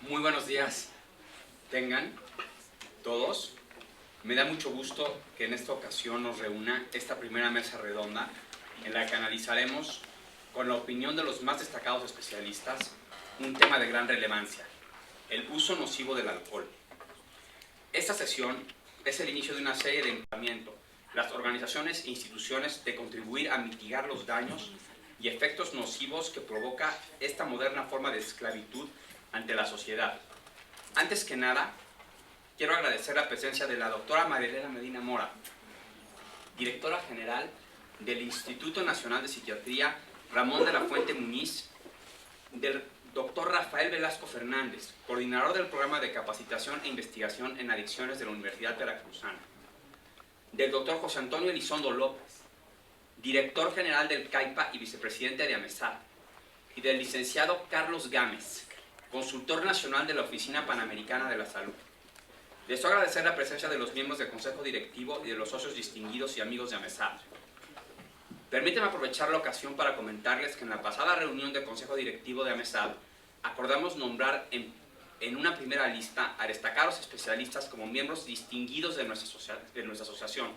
Muy buenos días tengan todos. Me da mucho gusto que en esta ocasión nos reúna esta primera mesa redonda en la que analizaremos, con la opinión de los más destacados especialistas, un tema de gran relevancia: el uso nocivo del alcohol. Esta sesión es el inicio de una serie de emplazamientos las organizaciones e instituciones de contribuir a mitigar los daños y efectos nocivos que provoca esta moderna forma de esclavitud ante la sociedad. Antes que nada, quiero agradecer la presencia de la doctora María Elena Medina Mora, directora general del Instituto Nacional de Psiquiatría Ramón de la Fuente Muñiz, del doctor Rafael Velasco Fernández, coordinador del programa de capacitación e investigación en adicciones de la Universidad Veracruzana, del doctor José Antonio Elizondo López, director general del CAIPA y vicepresidente de AMESAD, y del licenciado Carlos Gámez, consultor nacional de la Oficina Panamericana de la Salud. Deseo agradecer la presencia de los miembros del Consejo Directivo y de los socios distinguidos y amigos de AMESAD. Permíteme aprovechar la ocasión para comentarles que en la pasada reunión del Consejo Directivo de AMESAD acordamos nombrar en una primera lista a destacados especialistas como miembros distinguidos de nuestra asociación.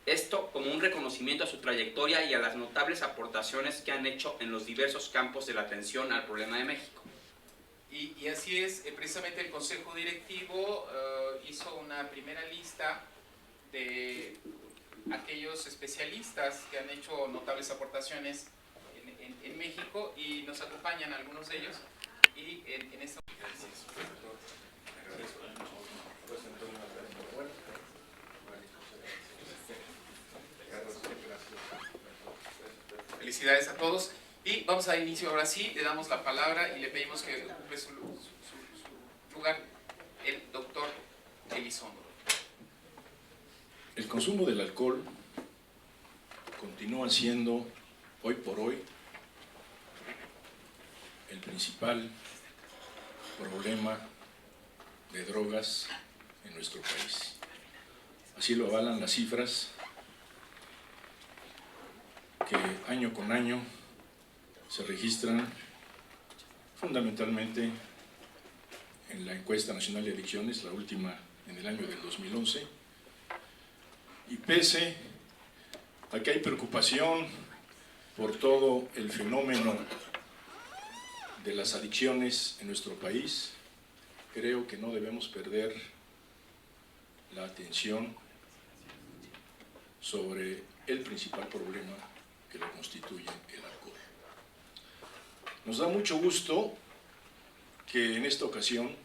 Esto como un reconocimiento a su trayectoria y a las notables aportaciones que han hecho en los diversos campos de la atención al problema de México. Y así es, precisamente el Consejo Directivo hizo una primera lista de aquellos especialistas que han hecho notables aportaciones en México, y nos acompañan algunos de ellos. Y en esta... Felicidades a todos. Y vamos a inicio ahora sí, le damos la palabra y le pedimos que ocupe su lugar el doctor Elizondo. El consumo del alcohol continúa siendo, hoy por hoy, el principal problema de drogas en nuestro país. Así lo avalan las cifras que año con año se registran fundamentalmente en la encuesta nacional de adicciones, la última en el año del 2011, y pese a que hay preocupación por todo el fenómeno de las adicciones en nuestro país, creo que no debemos perder la atención sobre el principal problema que lo constituye el alcohol. Nos da mucho gusto que en esta ocasión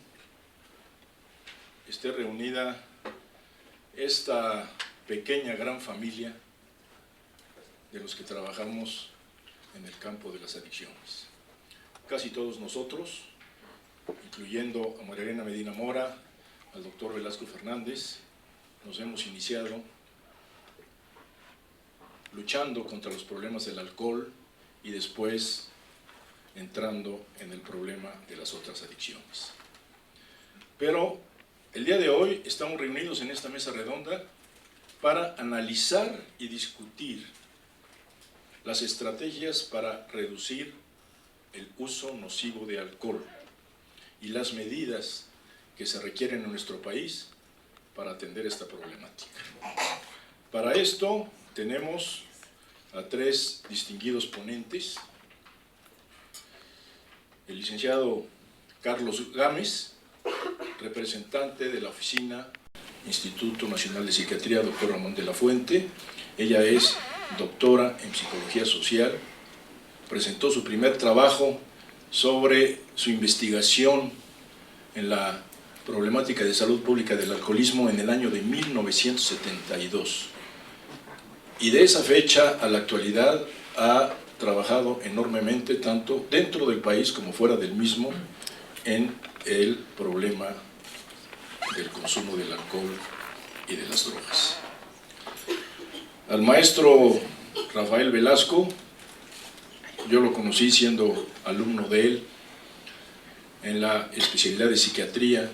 esté reunida esta pequeña gran familia de los que trabajamos en el campo de las adicciones. Casi todos nosotros, incluyendo a María Elena Medina Mora, al doctor Velasco Fernández, nos hemos iniciado luchando contra los problemas del alcohol y después entrando en el problema de las otras adicciones. Pero el día de hoy estamos reunidos en esta mesa redonda para analizar y discutir las estrategias para reducir el uso nocivo de alcohol y las medidas que se requieren en nuestro país para atender esta problemática. Para esto tenemos a tres distinguidos ponentes: el licenciado Carlos Gámez, representante de la Oficina Instituto Nacional de Psiquiatría, doctor Ramón de la Fuente. Ella es doctora en Psicología Social, presentó su primer trabajo sobre su investigación en la problemática de salud pública del alcoholismo en el año de 1972. Y de esa fecha a la actualidad ha trabajado enormemente, tanto dentro del país como fuera del mismo, en el problema del consumo del alcohol y de las drogas. Al maestro Rafael Velasco, yo lo conocí siendo alumno de él en la especialidad de psiquiatría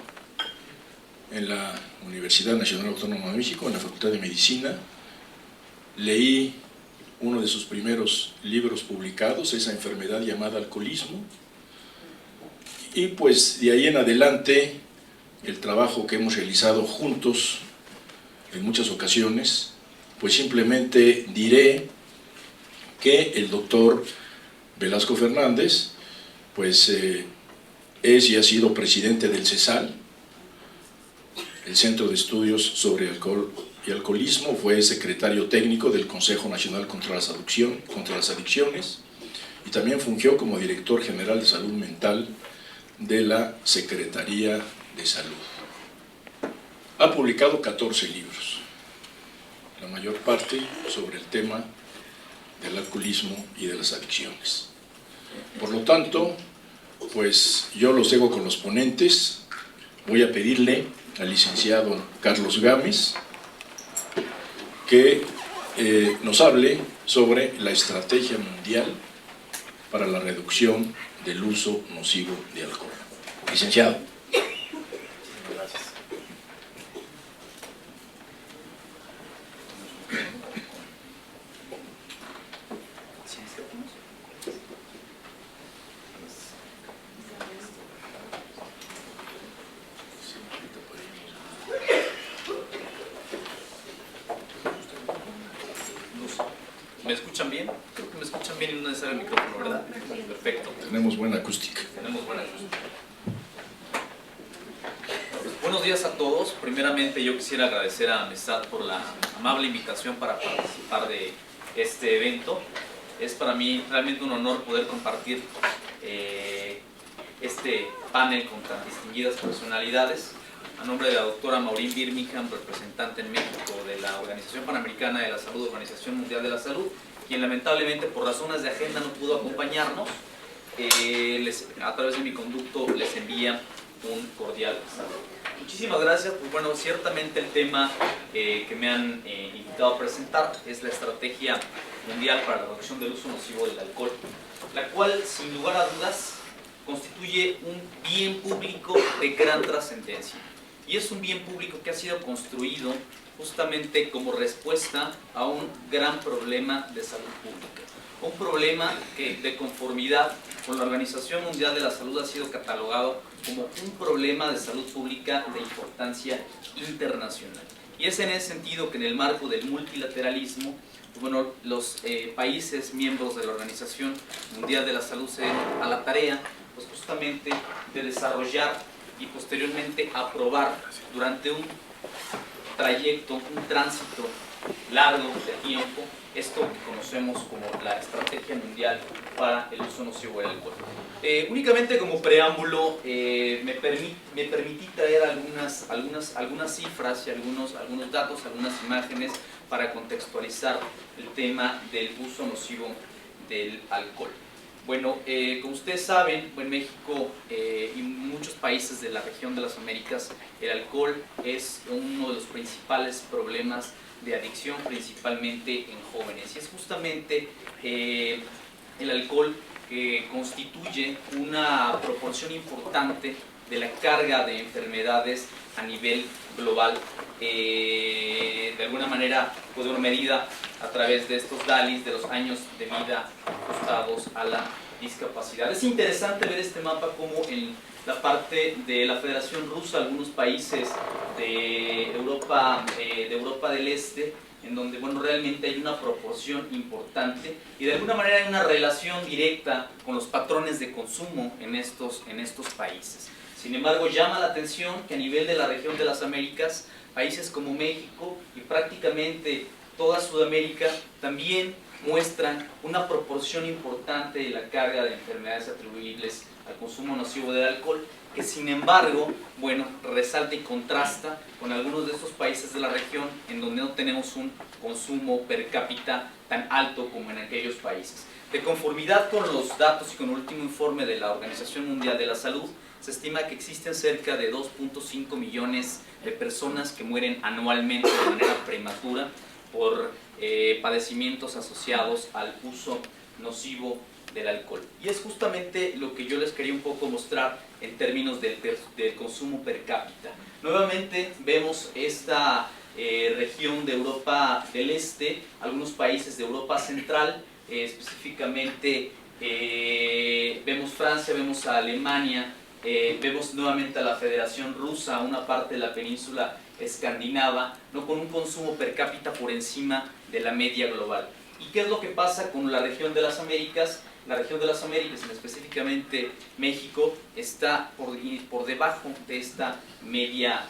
en la Universidad Nacional Autónoma de México, en la Facultad de Medicina. Leí uno de sus primeros libros publicados, esa enfermedad llamada alcoholismo, Y pues de ahí en adelante, el trabajo que hemos realizado juntos en muchas ocasiones, pues simplemente diré que el doctor Velasco Fernández, pues es y ha sido presidente del CESAL, el Centro de Estudios sobre Alcohol y Alcoholismo, fue secretario técnico del Consejo Nacional contra las Adicciones y también fungió como director general de salud mental de la Secretaría de Salud. Ha publicado 14 libros, la mayor parte sobre el tema del alcoholismo y de las adicciones. Por lo tanto, pues yo los dejo con los ponentes. Voy a pedirle al licenciado Carlos Gámez que nos hable sobre la estrategia mundial para la reducción del uso nocivo de alcohol. Licenciado. Gracias. ¿Me escuchan bien? Creo que me escuchan bien y no es necesario el micrófono, ¿verdad? Perfecto. Tenemos buena acústica. Tenemos buena acústica. Buenos días a todos. Primeramente yo quisiera agradecer a Mesad por la amable invitación para participar de este evento. Es para mí realmente un honor poder compartir este panel con tan distinguidas personalidades. A nombre de la doctora Maureen Birmingham, representante en México de la Organización Panamericana de la Salud, Organización Mundial de la Salud, quien lamentablemente por razones de agenda no pudo acompañarnos, a través de mi conducto les envía un cordial saludo. Muchísimas gracias. Pues bueno, ciertamente el tema que me han invitado a presentar es la Estrategia Mundial para la Reducción del Uso Nocivo del Alcohol, la cual, sin lugar a dudas, constituye un bien público de gran trascendencia. Y es un bien público que ha sido construido justamente como respuesta a un gran problema de salud pública. Un problema que, de conformidad con la Organización Mundial de la Salud, ha sido catalogado como un problema de salud pública de importancia internacional. Y es en ese sentido que en el marco del multilateralismo, bueno, los países miembros de la Organización Mundial de la Salud se den a la tarea, pues justamente de desarrollar y posteriormente aprobar durante un trayecto, un tránsito largo de tiempo, esto que conocemos como la Estrategia Mundial para el Uso Nocivo del Alcohol. Únicamente como preámbulo, me permití traer algunas cifras y algunos datos, algunas imágenes para contextualizar el tema del uso nocivo del alcohol. Bueno, como ustedes saben, en México y muchos países de la región de las Américas, el alcohol es uno de los principales problemas de adicción, principalmente en jóvenes. Y es justamente el alcohol que constituye una proporción importante de la carga de enfermedades a nivel global, de alguna manera, pues de una medida a través de estos DALYs, de los años de vida ajustados a la discapacidad. Es interesante ver este mapa como en la parte de la Federación Rusa, algunos países de Europa del Este, en donde bueno, realmente hay una proporción importante y de alguna manera hay una relación directa con los patrones de consumo en estos países. Sin embargo, llama la atención que a nivel de la región de las Américas, países como México y prácticamente toda Sudamérica también muestran una proporción importante de la carga de enfermedades atribuibles al consumo nocivo del alcohol, que sin embargo, bueno, resalta y contrasta con algunos de estos países de la región en donde no tenemos un consumo per cápita tan alto como en aquellos países. De conformidad con los datos y con el último informe de la Organización Mundial de la Salud, se estima que existen cerca de 2.5 millones de personas que mueren anualmente de manera prematura por padecimientos asociados al uso nocivo del alcohol. Y es justamente lo que yo les quería un poco mostrar en términos del consumo per cápita. Nuevamente vemos esta región de Europa del Este, algunos países de Europa Central, específicamente vemos Francia, vemos a Alemania, vemos nuevamente a la Federación Rusa, una parte de la península escandinava, ¿no?, con un consumo per cápita por encima de la media global. ¿Y qué es lo que pasa con la región de las Américas? La región de las Américas, específicamente México, está por debajo de esta media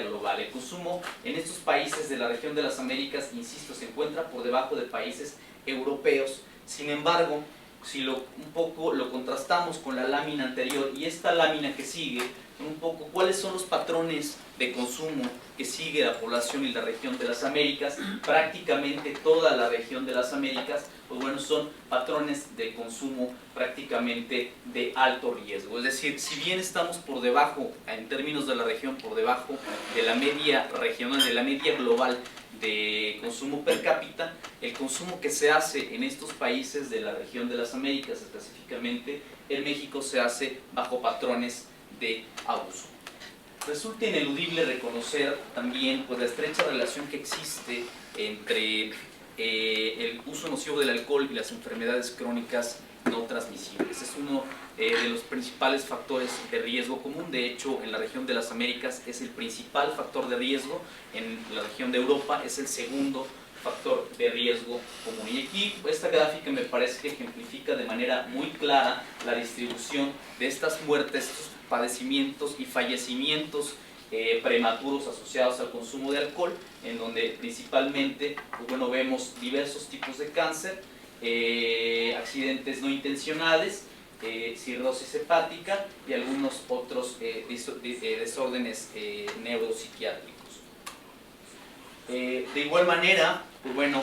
global. El consumo en estos países de la región de las Américas, insisto, se encuentra por debajo de países europeos. Sin embargo, si un poco lo contrastamos con la lámina anterior y esta lámina que sigue, un poco cuáles son los patrones de consumo que sigue la población y la región de las Américas, prácticamente toda la región de las Américas, pues bueno, son patrones de consumo prácticamente de alto riesgo. Es decir, si bien estamos por debajo, en términos de la región, por debajo de la media regional, de la media global de consumo per cápita, el consumo que se hace en estos países de la región de las Américas, específicamente en México, se hace bajo patrones de abuso. Resulta ineludible reconocer también pues, la estrecha relación que existe entre el uso nocivo del alcohol y las enfermedades crónicas no transmisibles. Es uno de los principales factores de riesgo común. De hecho, en la región de las Américas es el principal factor de riesgo, en la región de Europa es el segundo factor de riesgo común. Y aquí esta gráfica me parece que ejemplifica de manera muy clara la distribución de estas muertes, estos padecimientos y fallecimientos prematuros asociados al consumo de alcohol, en donde principalmente pues bueno, vemos diversos tipos de cáncer, accidentes no intencionales, cirrosis hepática y algunos otros desórdenes neuropsiquiátricos. De igual manera, pues bueno,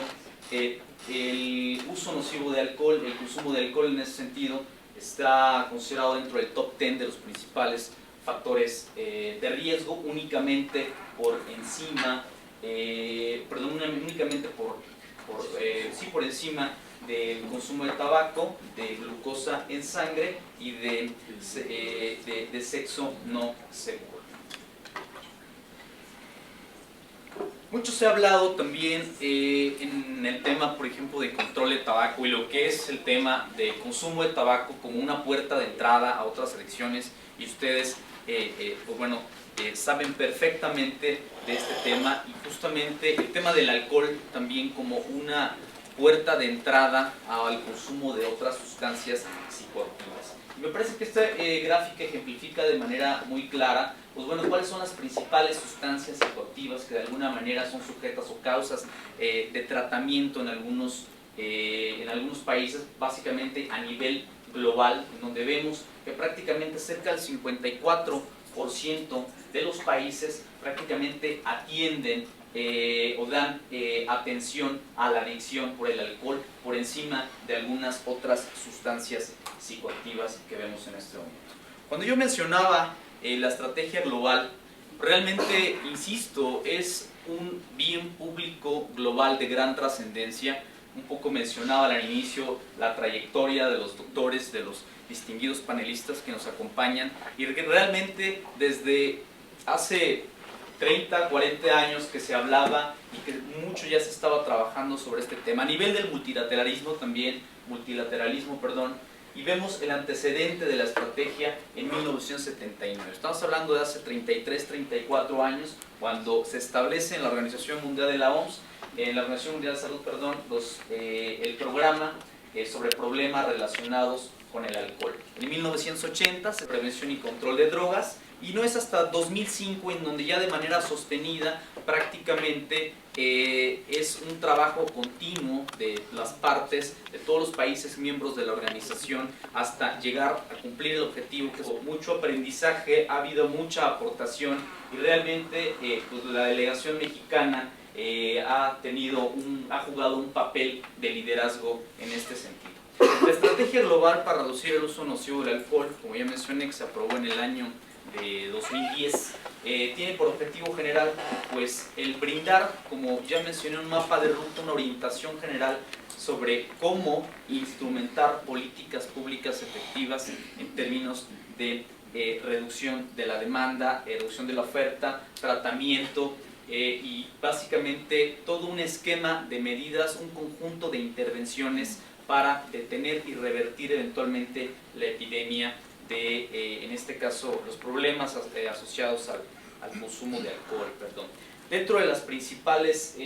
el uso nocivo de alcohol, el consumo de alcohol en ese sentido, está considerado dentro del top 10 de los principales factores de riesgo, únicamente por encima, únicamente por encima del consumo de tabaco, de glucosa en sangre y de sexo no seguro. Mucho se ha hablado también en el tema, por ejemplo, de control de tabaco y lo que es el tema de consumo de tabaco como una puerta de entrada a otras elecciones, y ustedes pues bueno, saben perfectamente de este tema, y justamente el tema del alcohol también como una puerta de entrada al consumo de otras sustancias psicoactivas. Me parece que esta gráfica ejemplifica de manera muy clara, pues bueno, cuáles son las principales sustancias psicoactivas que de alguna manera son sujetas o causas de tratamiento en algunos países, básicamente a nivel global, en donde vemos que prácticamente cerca del 54% de los países prácticamente atienden o dan atención a la adicción por el alcohol por encima de algunas otras sustancias psicoactivas que vemos en este momento. Cuando yo mencionaba la estrategia global, realmente, insisto, es un bien público global de gran trascendencia. Un poco mencionaba al inicio la trayectoria de los doctores, de los distinguidos panelistas que nos acompañan, y que realmente desde hace 30, 40 años que se hablaba y que mucho ya se estaba trabajando sobre este tema, a nivel del multilateralismo, y vemos el antecedente de la estrategia en 1979. Estamos hablando de hace 33, 34 años, cuando se establece en la Organización Mundial de la OMS, en la Organización Mundial de Salud, el programa sobre problemas relacionados con el alcohol. En 1980 se prevención y control de drogas, y no es hasta 2005 en donde ya de manera sostenida prácticamente es un trabajo continuo de las partes, de todos los países miembros de la organización, hasta llegar a cumplir el objetivo, que es mucho aprendizaje, ha habido mucha aportación, y realmente pues la delegación mexicana ha jugado un papel de liderazgo en este sentido. La estrategia global para reducir el uso nocivo del alcohol, como ya mencioné, que se aprobó en el año de 2010, tiene por objetivo general pues el brindar, como ya mencioné, un mapa de ruta, una orientación general sobre cómo instrumentar políticas públicas efectivas en términos de reducción de la demanda, reducción de la oferta, tratamiento y básicamente todo un esquema de medidas, un conjunto de intervenciones para detener y revertir eventualmente la epidemia de, en este caso, los problemas asociados al consumo de alcohol. Dentro de las principales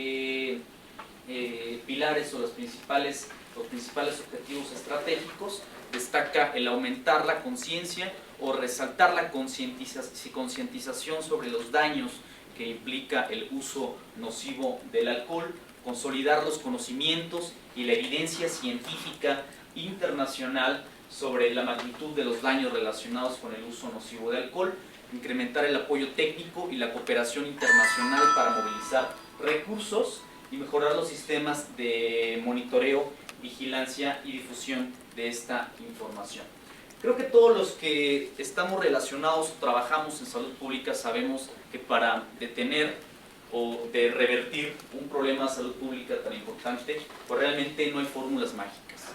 pilares o los principales objetivos estratégicos, destaca el aumentar la conciencia o resaltar la concientización sobre los daños que implica el uso nocivo del alcohol, consolidar los conocimientos y la evidencia científica internacional sobre la magnitud de los daños relacionados con el uso nocivo de alcohol, incrementar el apoyo técnico y la cooperación internacional para movilizar recursos y mejorar los sistemas de monitoreo, vigilancia y difusión de esta información. Creo que todos los que estamos relacionados o trabajamos en salud pública sabemos que para detener o de revertir un problema de salud pública tan importante, pues realmente no hay fórmulas mágicas.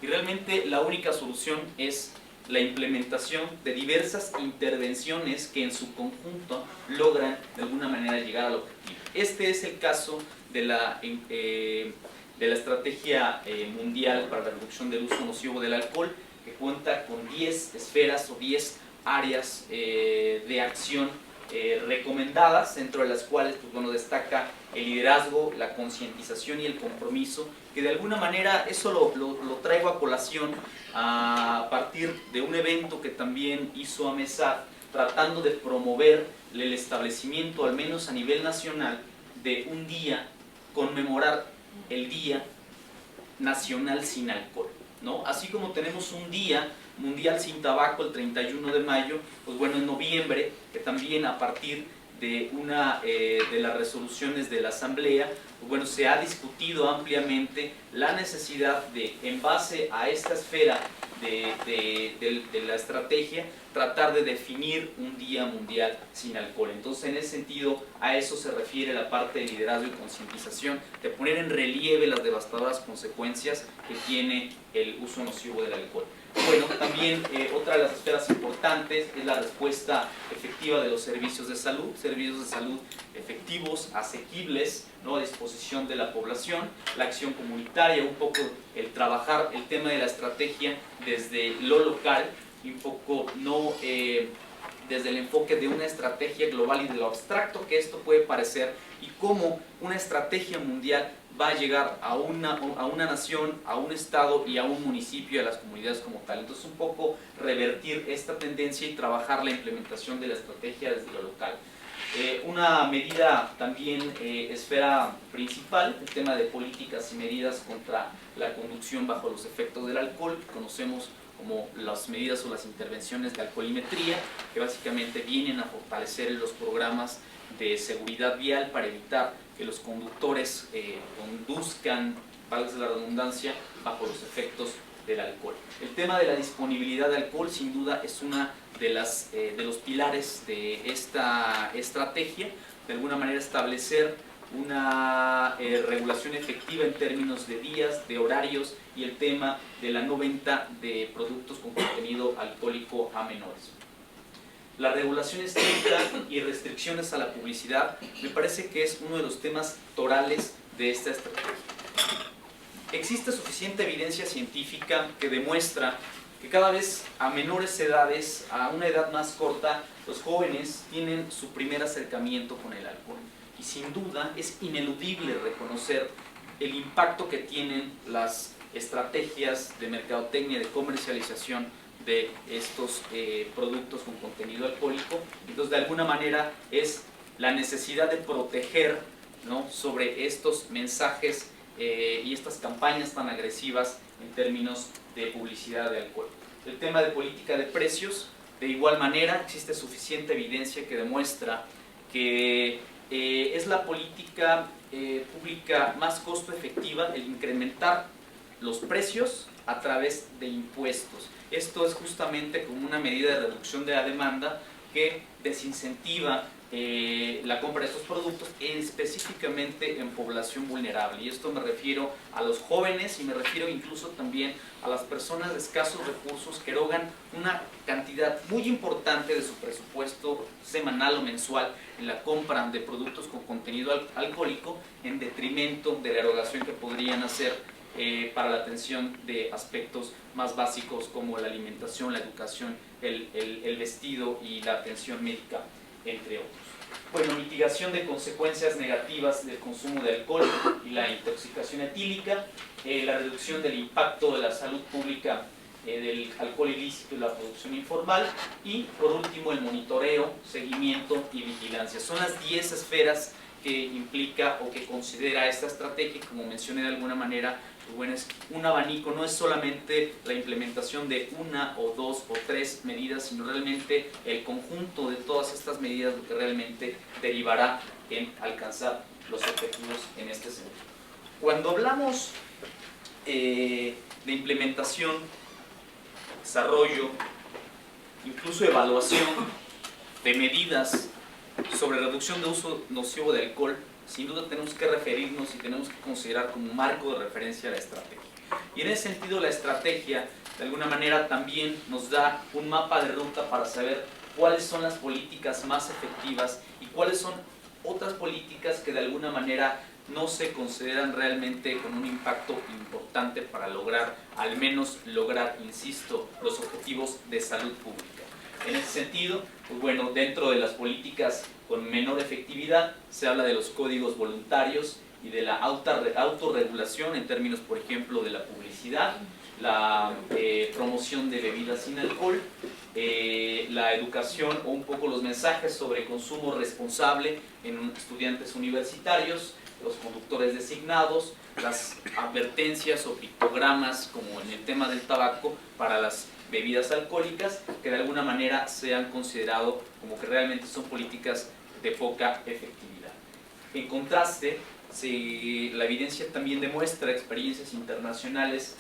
Y realmente la única solución es la implementación de diversas intervenciones que en su conjunto logran de alguna manera llegar al objetivo. Este es el caso de la Estrategia Mundial para la Reducción del Uso Nocivo del Alcohol, que cuenta con 10 esferas o 10 áreas de acción recomendadas, dentro de las cuales pues, bueno, destaca el liderazgo, la concientización y el compromiso, que de alguna manera eso lo traigo a colación a partir de un evento que también hizo AMESAD, tratando de promover el establecimiento, al menos a nivel nacional, de un día, conmemorar el Día Nacional Sin Alcohol, ¿no? Así como tenemos un Día Mundial Sin Tabaco el 31 de mayo, pues bueno, en noviembre, que también a partir de una de las resoluciones de la Asamblea, pues bueno, se ha discutido ampliamente la necesidad de, en base a esta esfera de la estrategia, tratar de definir un Día Mundial Sin Alcohol. Entonces, en ese sentido, a eso se refiere la parte de liderazgo y concientización, de poner en relieve las devastadoras consecuencias que tiene el uso nocivo del alcohol. Bueno, también otra de las esferas importantes es la respuesta efectiva de los servicios de salud efectivos, asequibles, ¿no?, a disposición de la población, la acción comunitaria, un poco el trabajar el tema de la estrategia desde lo local, y un poco no desde el enfoque de una estrategia global y de lo abstracto que esto puede parecer, y cómo una estrategia mundial va a llegar a una nación, a un estado y a un municipio, a las comunidades como tal. Entonces, un poco revertir esta tendencia y trabajar la implementación de la estrategia desde lo local. Una medida también, esfera principal, el tema de políticas y medidas contra la conducción bajo los efectos del alcohol, que conocemos como las medidas o las intervenciones de alcoholimetría, que básicamente vienen a fortalecer los programas de seguridad vial para evitar que los conductores conduzcan, valga la redundancia, bajo los efectos del alcohol. El tema de la disponibilidad de alcohol sin duda es una de los pilares de esta estrategia, de alguna manera establecer una regulación efectiva en términos de días, de horarios, y el tema de la no venta de productos con contenido alcohólico a menores. La regulación estricta y restricciones a la publicidad me parece que es uno de los temas torales de esta estrategia. Existe suficiente evidencia científica que demuestra que cada vez a menores edades, a una edad más corta, los jóvenes tienen su primer acercamiento con el alcohol. Y sin duda es ineludible reconocer el impacto que tienen las estrategias de mercadotecnia, de comercialización de estos productos con contenido alcohólico. Entonces, de alguna manera es la necesidad de proteger, ¿no?, sobre estos mensajes y estas campañas tan agresivas en términos de publicidad de alcohol. El tema de política de precios, de igual manera, existe suficiente evidencia que demuestra que es la política pública más costo efectiva el incrementar los precios a través de impuestos. Esto es justamente como una medida de reducción de la demanda que desincentiva la compra de estos productos, específicamente en población vulnerable. Y esto me refiero a los jóvenes y me refiero incluso también a las personas de escasos recursos que erogan una cantidad muy importante de su presupuesto semanal o mensual en la compra de productos con contenido alcohólico, en detrimento de la erogación que podrían hacer para la atención de aspectos más básicos como la alimentación, la educación, el vestido y la atención médica, entre otros. Bueno, mitigación de consecuencias negativas del consumo de alcohol y la intoxicación etílica, la reducción del impacto de la salud pública del alcohol ilícito y la producción informal, y por último el monitoreo, seguimiento y vigilancia. Son las 10 esferas que implica o que considera esta estrategia, y como mencioné de alguna manera, pues bueno, es un abanico, no es solamente la implementación de una o dos o tres medidas, sino realmente el conjunto de todas estas medidas lo que realmente derivará en alcanzar los objetivos en este sentido. Cuando hablamos de implementación, desarrollo, incluso evaluación de medidas sobre reducción de uso nocivo de alcohol, sin duda tenemos que referirnos y tenemos que considerar como marco de referencia la estrategia. Y en ese sentido la estrategia de alguna manera también nos da un mapa de ruta para saber cuáles son las políticas más efectivas y cuáles son otras políticas que de alguna manera no se consideran realmente con un impacto importante para lograr, al menos lograr, insisto, los objetivos de salud pública. En ese sentido, pues bueno, dentro de las políticas con menor efectividad se habla de los códigos voluntarios y de la autorregulación en términos, por ejemplo, de la publicidad, la promoción de bebidas sin alcohol, la educación o un poco los mensajes sobre consumo responsable en estudiantes universitarios, los conductores designados, las advertencias o pictogramas como en el tema del tabaco para las bebidas alcohólicas, que de alguna manera se han considerado como que realmente son políticas de poca efectividad. En contraste, la evidencia también demuestra, experiencias internacionales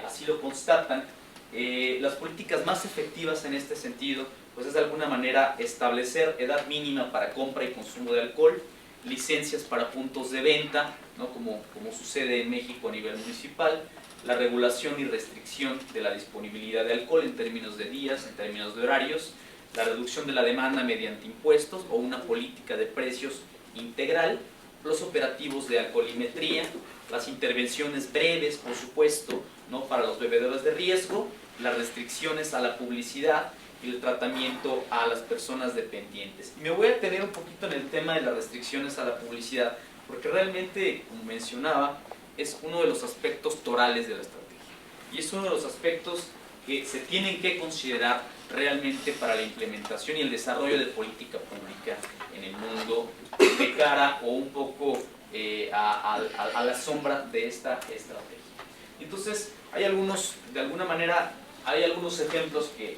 así lo constatan, las políticas más efectivas en este sentido pues es de alguna manera establecer edad mínima para compra y consumo de alcohol, licencias para puntos de venta, ¿no? como sucede en México a nivel municipal, la regulación y restricción de la disponibilidad de alcohol en términos de días, en términos de horarios, la reducción de la demanda mediante impuestos o una política de precios integral, los operativos de alcoholimetría, las intervenciones breves, por supuesto, ¿no? para los bebedores de riesgo, las restricciones a la publicidad y el tratamiento a las personas dependientes. Y me voy a detener un poquito en el tema de las restricciones a la publicidad, porque realmente, como mencionaba, es uno de los aspectos torales de la estrategia. Y es uno de los aspectos que se tienen que considerar realmente para la implementación y el desarrollo de política pública en el mundo, de cara o un poco a la sombra de esta estrategia. Entonces, hay algunos, de alguna manera, hay algunos ejemplos que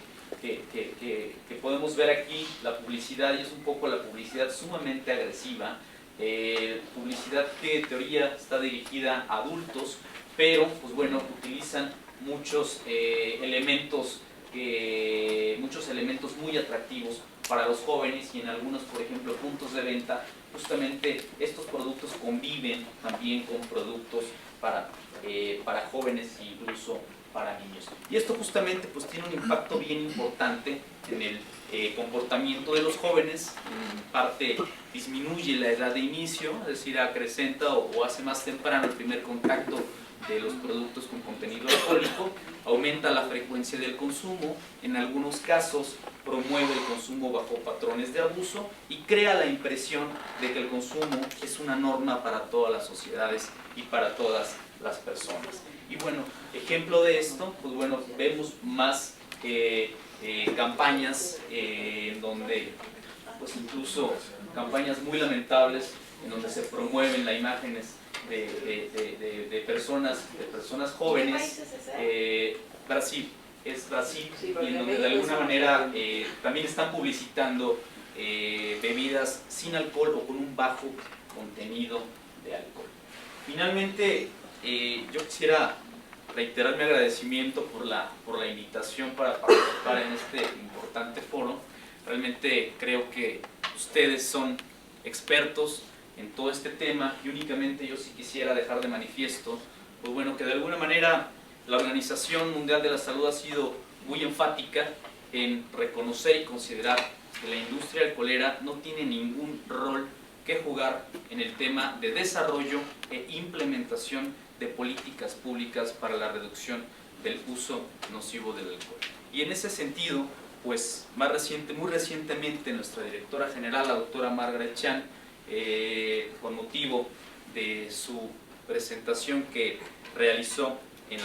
podemos ver aquí. La publicidad, y es un poco la publicidad sumamente agresiva, publicidad que en teoría está dirigida a adultos, pero pues bueno, utilizan muchos elementos muy atractivos para los jóvenes, y en algunos, por ejemplo, puntos de venta, justamente estos productos conviven también con productos para jóvenes e incluso para niños. Y esto justamente pues tiene un impacto bien importante en el comportamiento de los jóvenes. En parte disminuye la edad de inicio, es decir, acrecenta o hace más temprano el primer contacto de los productos con contenido alcohólico, aumenta la frecuencia del consumo, en algunos casos promueve el consumo bajo patrones de abuso y crea la impresión de que el consumo es una norma para todas las sociedades y para todas las personas. Y bueno, ejemplo de esto, pues bueno, vemos más campañas en donde, pues incluso campañas muy lamentables, en donde se promueven las imágenes de personas jóvenes. Brasil, es Brasil, y en donde de alguna manera también están publicitando bebidas sin alcohol o con un bajo contenido de alcohol. Finalmente, yo quisiera reiterar mi agradecimiento por la invitación para participar en este importante foro. Realmente creo que ustedes son expertos en todo este tema, y únicamente yo sí quisiera dejar de manifiesto, pues bueno, que de alguna manera la Organización Mundial de la Salud ha sido muy enfática en reconocer y considerar que la industria alcoholera no tiene ningún rol que jugar en el tema de desarrollo e implementación de políticas públicas para la reducción del uso nocivo del alcohol. Y en ese sentido, pues muy recientemente nuestra directora general, la doctora Margaret Chan, con motivo de su presentación que realizó en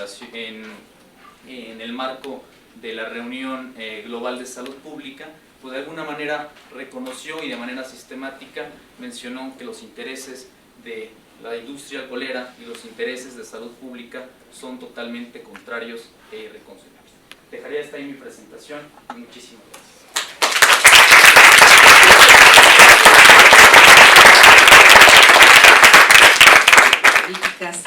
el marco de la reunión global de salud pública, pues de alguna manera reconoció y de manera sistemática mencionó que los intereses de la industria alcoholera y los intereses de salud pública son totalmente contrarios e irreconciliables. Dejaría hasta ahí mi presentación y muchísimas gracias. Políticas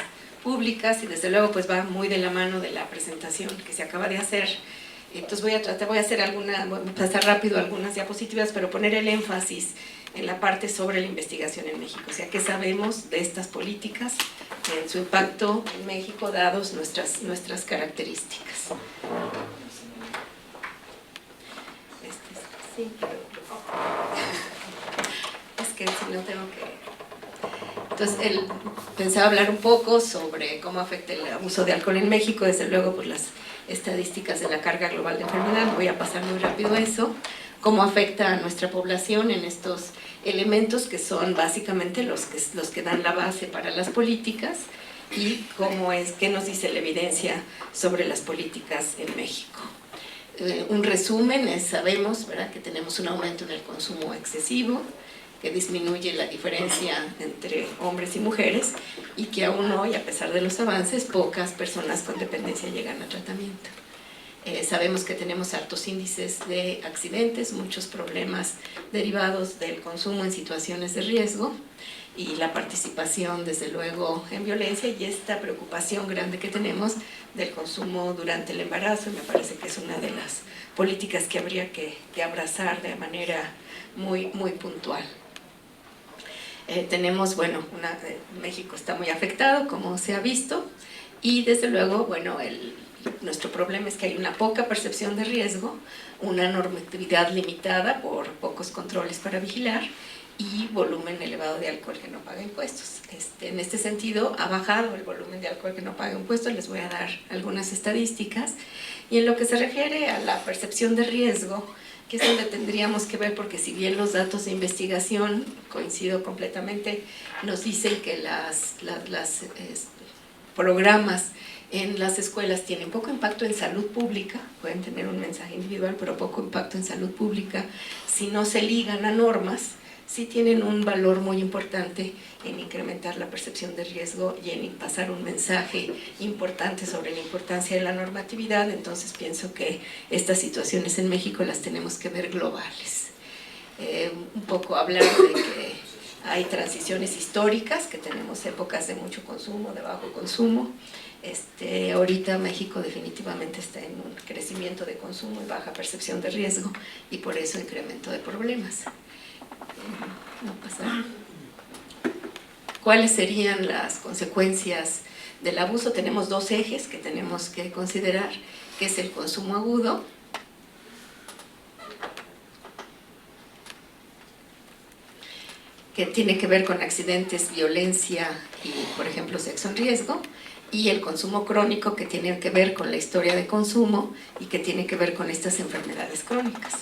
públicas, y desde luego pues va muy de la mano de la presentación que se acaba de hacer. Entonces voy a hacer pasar rápido algunas diapositivas, pero poner el énfasis en la parte sobre la investigación en México, o sea, qué sabemos de estas políticas, en su impacto en México, dados nuestras características. Sí, pero es que si no tengo que... Entonces, pensaba hablar un poco sobre cómo afecta el abuso de alcohol en México, desde luego por las estadísticas de la carga global de enfermedad, voy a pasar muy rápido eso, cómo afecta a nuestra población en estos elementos que son básicamente los que dan la base para las políticas, y qué nos dice la evidencia sobre las políticas en México. Un resumen es, sabemos, ¿verdad?, que tenemos un aumento en el consumo excesivo, que disminuye la diferencia entre hombres y mujeres, y que aún hoy, a pesar de los avances, pocas personas con dependencia llegan a tratamiento. Sabemos que tenemos altos índices de accidentes, muchos problemas derivados del consumo en situaciones de riesgo, y la participación, desde luego, en violencia, y esta preocupación grande que tenemos del consumo durante el embarazo. Me parece que es una de las políticas que habría que abrazar de manera muy puntual. Tenemos, bueno, México está muy afectado, como se ha visto, y desde luego, bueno, nuestro problema es que hay una poca percepción de riesgo, una normatividad limitada por pocos controles para vigilar, y volumen elevado de alcohol que no paga impuestos. En este sentido, ha bajado el volumen de alcohol que no paga impuestos, les voy a dar algunas estadísticas, y en lo que se refiere a la percepción de riesgo, que es donde tendríamos que ver, porque si bien los datos de investigación, coincido completamente, nos dicen que los programas en las escuelas tienen poco impacto en salud pública, pueden tener un mensaje individual, pero poco impacto en salud pública, si no se ligan a normas, sí tienen un valor muy importante en incrementar la percepción de riesgo y en pasar un mensaje importante sobre la importancia de la normatividad. Entonces pienso que estas situaciones en México las tenemos que ver globales. Un poco hablar de que hay transiciones históricas, que tenemos épocas de mucho consumo, de bajo consumo. Ahorita México definitivamente está en un crecimiento de consumo y baja percepción de riesgo, y por eso incremento de problemas. ¿Cuáles serían las consecuencias del abuso? Tenemos dos ejes que tenemos que considerar, que es el consumo agudo, que tiene que ver con accidentes, violencia y, por ejemplo, sexo en riesgo, y el consumo crónico, que tiene que ver con la historia de consumo y que tiene que ver con estas enfermedades crónicas.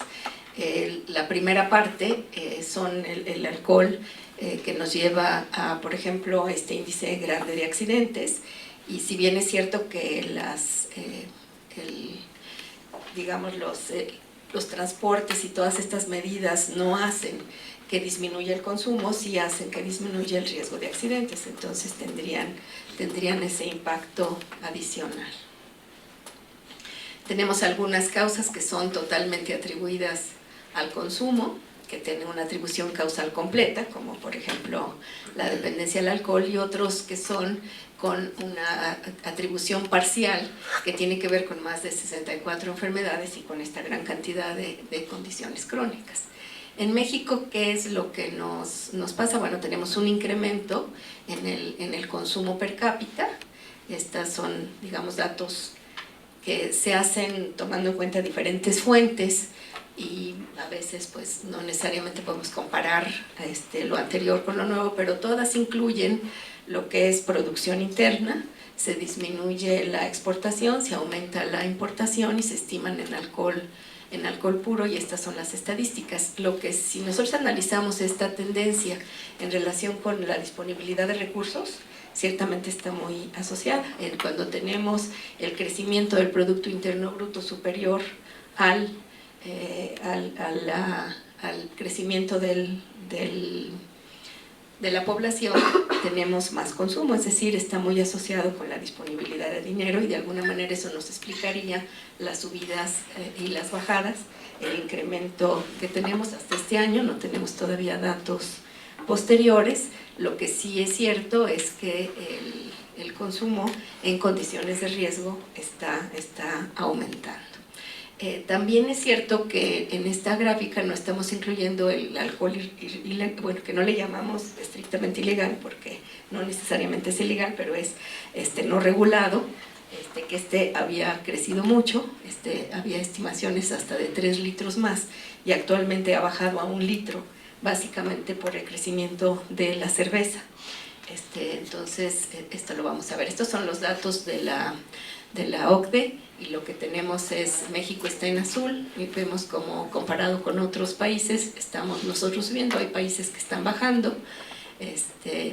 La primera parte son el alcohol, que nos lleva a, por ejemplo, este índice grande de accidentes, y si bien es cierto que los transportes y todas estas medidas no hacen que disminuya el consumo, sí hacen que disminuya el riesgo de accidentes, entonces tendrían ese impacto adicional. Tenemos algunas causas que son totalmente atribuidas al consumo, que tienen una atribución causal completa, como por ejemplo la dependencia al alcohol, y otros que son con una atribución parcial, que tiene que ver con más de 64 enfermedades y con esta gran cantidad de condiciones crónicas. En México, ¿qué es lo que nos pasa? Bueno, tenemos un incremento en el consumo per cápita. Estas son, digamos, datos que se hacen tomando en cuenta diferentes fuentes, y a veces pues no necesariamente podemos comparar lo anterior con lo nuevo, pero todas incluyen lo que es producción interna, se disminuye la exportación, se aumenta la importación y se estiman en alcohol puro, y estas son las estadísticas. Lo que si nosotros analizamos esta tendencia en relación con la disponibilidad de recursos, ciertamente está muy asociada. Cuando tenemos el crecimiento del Producto Interno Bruto superior al crecimiento de la población, tenemos más consumo, es decir, está muy asociado con la disponibilidad de dinero, y de alguna manera eso nos explicaría las subidas y las bajadas, el incremento que tenemos hasta este año. No tenemos todavía datos posteriores. Lo que sí es cierto es que el consumo en condiciones de riesgo está aumentando. También es cierto que en esta gráfica no estamos incluyendo el alcohol bueno, que no le llamamos estrictamente ilegal, porque no necesariamente es ilegal, pero es no regulado, que había crecido mucho, había estimaciones hasta de 3 litros más, y actualmente ha bajado a 1 litro, básicamente por el crecimiento de la cerveza. Entonces, esto lo vamos a ver. Estos son los datos de la OCDE, y lo que tenemos es México está en azul, y vemos como comparado con otros países estamos nosotros subiendo. Hay países que están bajando,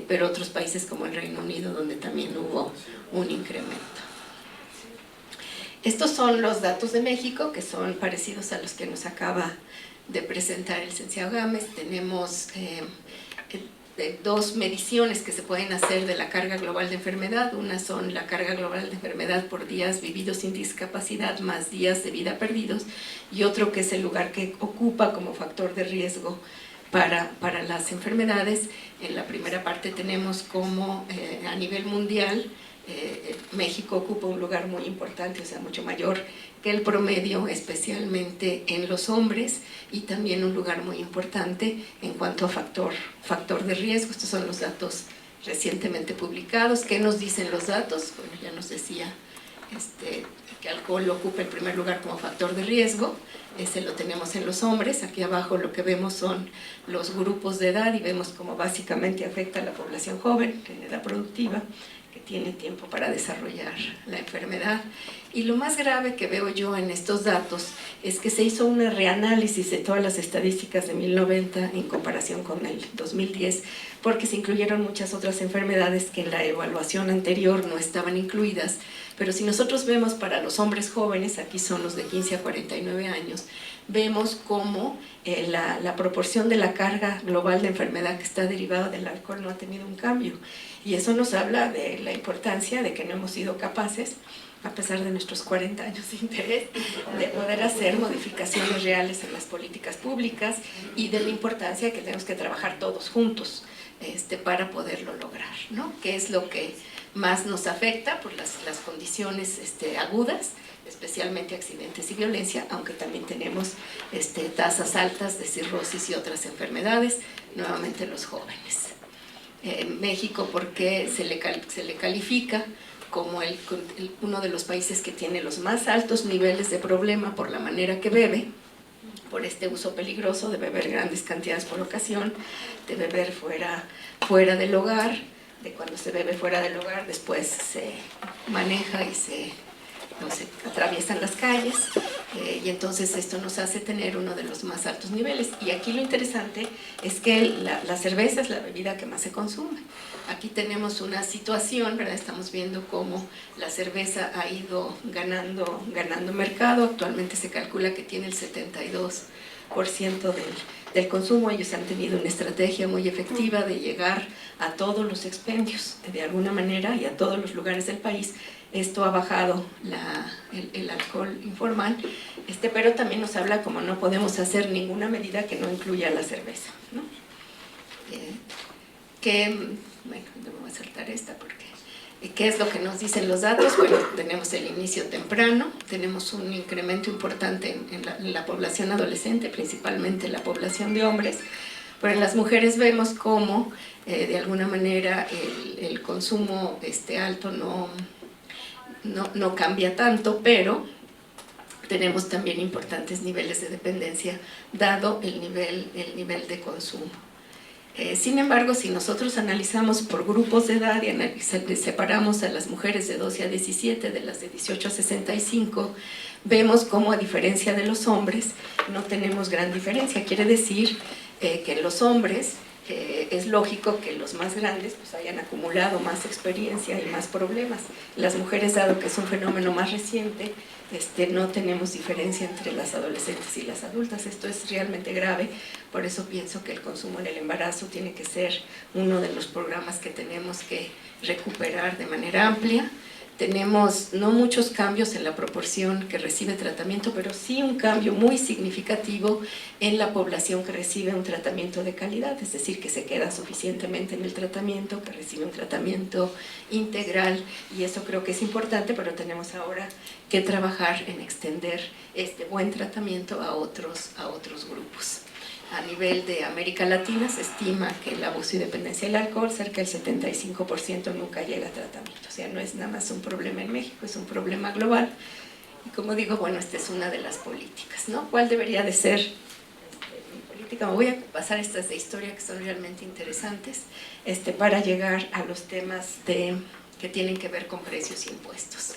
pero otros países como el Reino Unido, donde también hubo un incremento. Estos son los datos de México, que son parecidos a los que nos acaba de presentar el licenciado Gámez. Tenemos 2 mediciones que se pueden hacer de la carga global de enfermedad. Una son la carga global de enfermedad por días vividos sin discapacidad más días de vida perdidos, y otro que es el lugar que ocupa como factor de riesgo para las enfermedades. En la primera parte tenemos como a nivel mundial México ocupa un lugar muy importante, o sea, mucho mayor que el promedio, especialmente en los hombres, y también un lugar muy importante en cuanto a factor de riesgo. Estos son los datos recientemente publicados. ¿Qué nos dicen los datos? Bueno, ya nos decía que alcohol ocupa el primer lugar como factor de riesgo. Ese lo tenemos en los hombres. Aquí abajo lo que vemos son los grupos de edad, y vemos cómo básicamente afecta a la población joven, en edad productiva, que tiene tiempo para desarrollar la enfermedad. Y lo más grave que veo yo en estos datos es que se hizo un reanálisis de todas las estadísticas de 1090 en comparación con el 2010, porque se incluyeron muchas otras enfermedades que en la evaluación anterior no estaban incluidas. Pero si nosotros vemos para los hombres jóvenes, aquí son los de 15 a 49 años, vemos cómo la proporción de la carga global de enfermedad que está derivada del alcohol no ha tenido un cambio. Y eso nos habla de la importancia de que no hemos sido capaces, a pesar de nuestros 40 años de interés, de poder hacer modificaciones reales en las políticas públicas, y de la importancia de que tenemos que trabajar todos juntos para poderlo lograr, ¿no? ¿Qué es lo que más nos afecta? Por las condiciones agudas, especialmente accidentes y violencia, aunque también tenemos tasas altas de cirrosis y otras enfermedades, nuevamente los jóvenes. México, porque se le califica como uno de los países que tiene los más altos niveles de problema por la manera que bebe, por este uso peligroso de beber grandes cantidades por ocasión, de beber fuera del hogar, de cuando se bebe fuera del hogar, después se maneja y se atraviesan las calles, y entonces esto nos hace tener uno de los más altos niveles. Y aquí lo interesante es que la cerveza es la bebida que más se consume. Aquí tenemos una situación, ¿verdad? Estamos viendo cómo la cerveza ha ido ganando mercado. Actualmente se calcula que tiene el 72% del consumo. Ellos han tenido una estrategia muy efectiva de llegar a todos los expendios de alguna manera y a todos los lugares del país. Esto ha bajado el alcohol informal, pero también nos habla como no podemos hacer ninguna medida que no incluya la cerveza, ¿no? Bueno, no me voy a saltar esta porque... ¿Qué es lo que nos dicen los datos? Bueno, tenemos el inicio temprano, tenemos un incremento importante en la población adolescente, principalmente la población de hombres, pero en las mujeres vemos cómo de alguna manera el consumo alto no cambia tanto, pero tenemos también importantes niveles de dependencia dado el nivel de consumo. Sin embargo, si nosotros analizamos por grupos de edad y separamos a las mujeres de 12 a 17 de las de 18 a 65, vemos cómo, a diferencia de los hombres, no tenemos gran diferencia. Quiere decir que los hombres, es lógico que los más grandes pues hayan acumulado más experiencia y más problemas. Las mujeres, dado que es un fenómeno más reciente, no tenemos diferencia entre las adolescentes y las adultas. Esto es realmente grave, por eso pienso que el consumo en el embarazo tiene que ser uno de los programas que tenemos que recuperar de manera amplia. Tenemos no muchos cambios en la proporción que recibe tratamiento, pero sí un cambio muy significativo en la población que recibe un tratamiento de calidad, es decir, que se queda suficientemente en el tratamiento, que recibe un tratamiento integral, y eso creo que es importante, pero tenemos ahora que trabajar en extender este buen tratamiento a otros grupos. A nivel de América Latina se estima que el abuso y dependencia del alcohol, cerca del 75% nunca llega a tratamiento. O sea, no es nada más un problema en México, es un problema global. Y como digo, bueno, esta es una de las políticas, ¿no? ¿Cuál debería de ser mi política? Me voy a pasar estas de historia que son realmente interesantes para llegar a los temas que tienen que ver con precios y impuestos.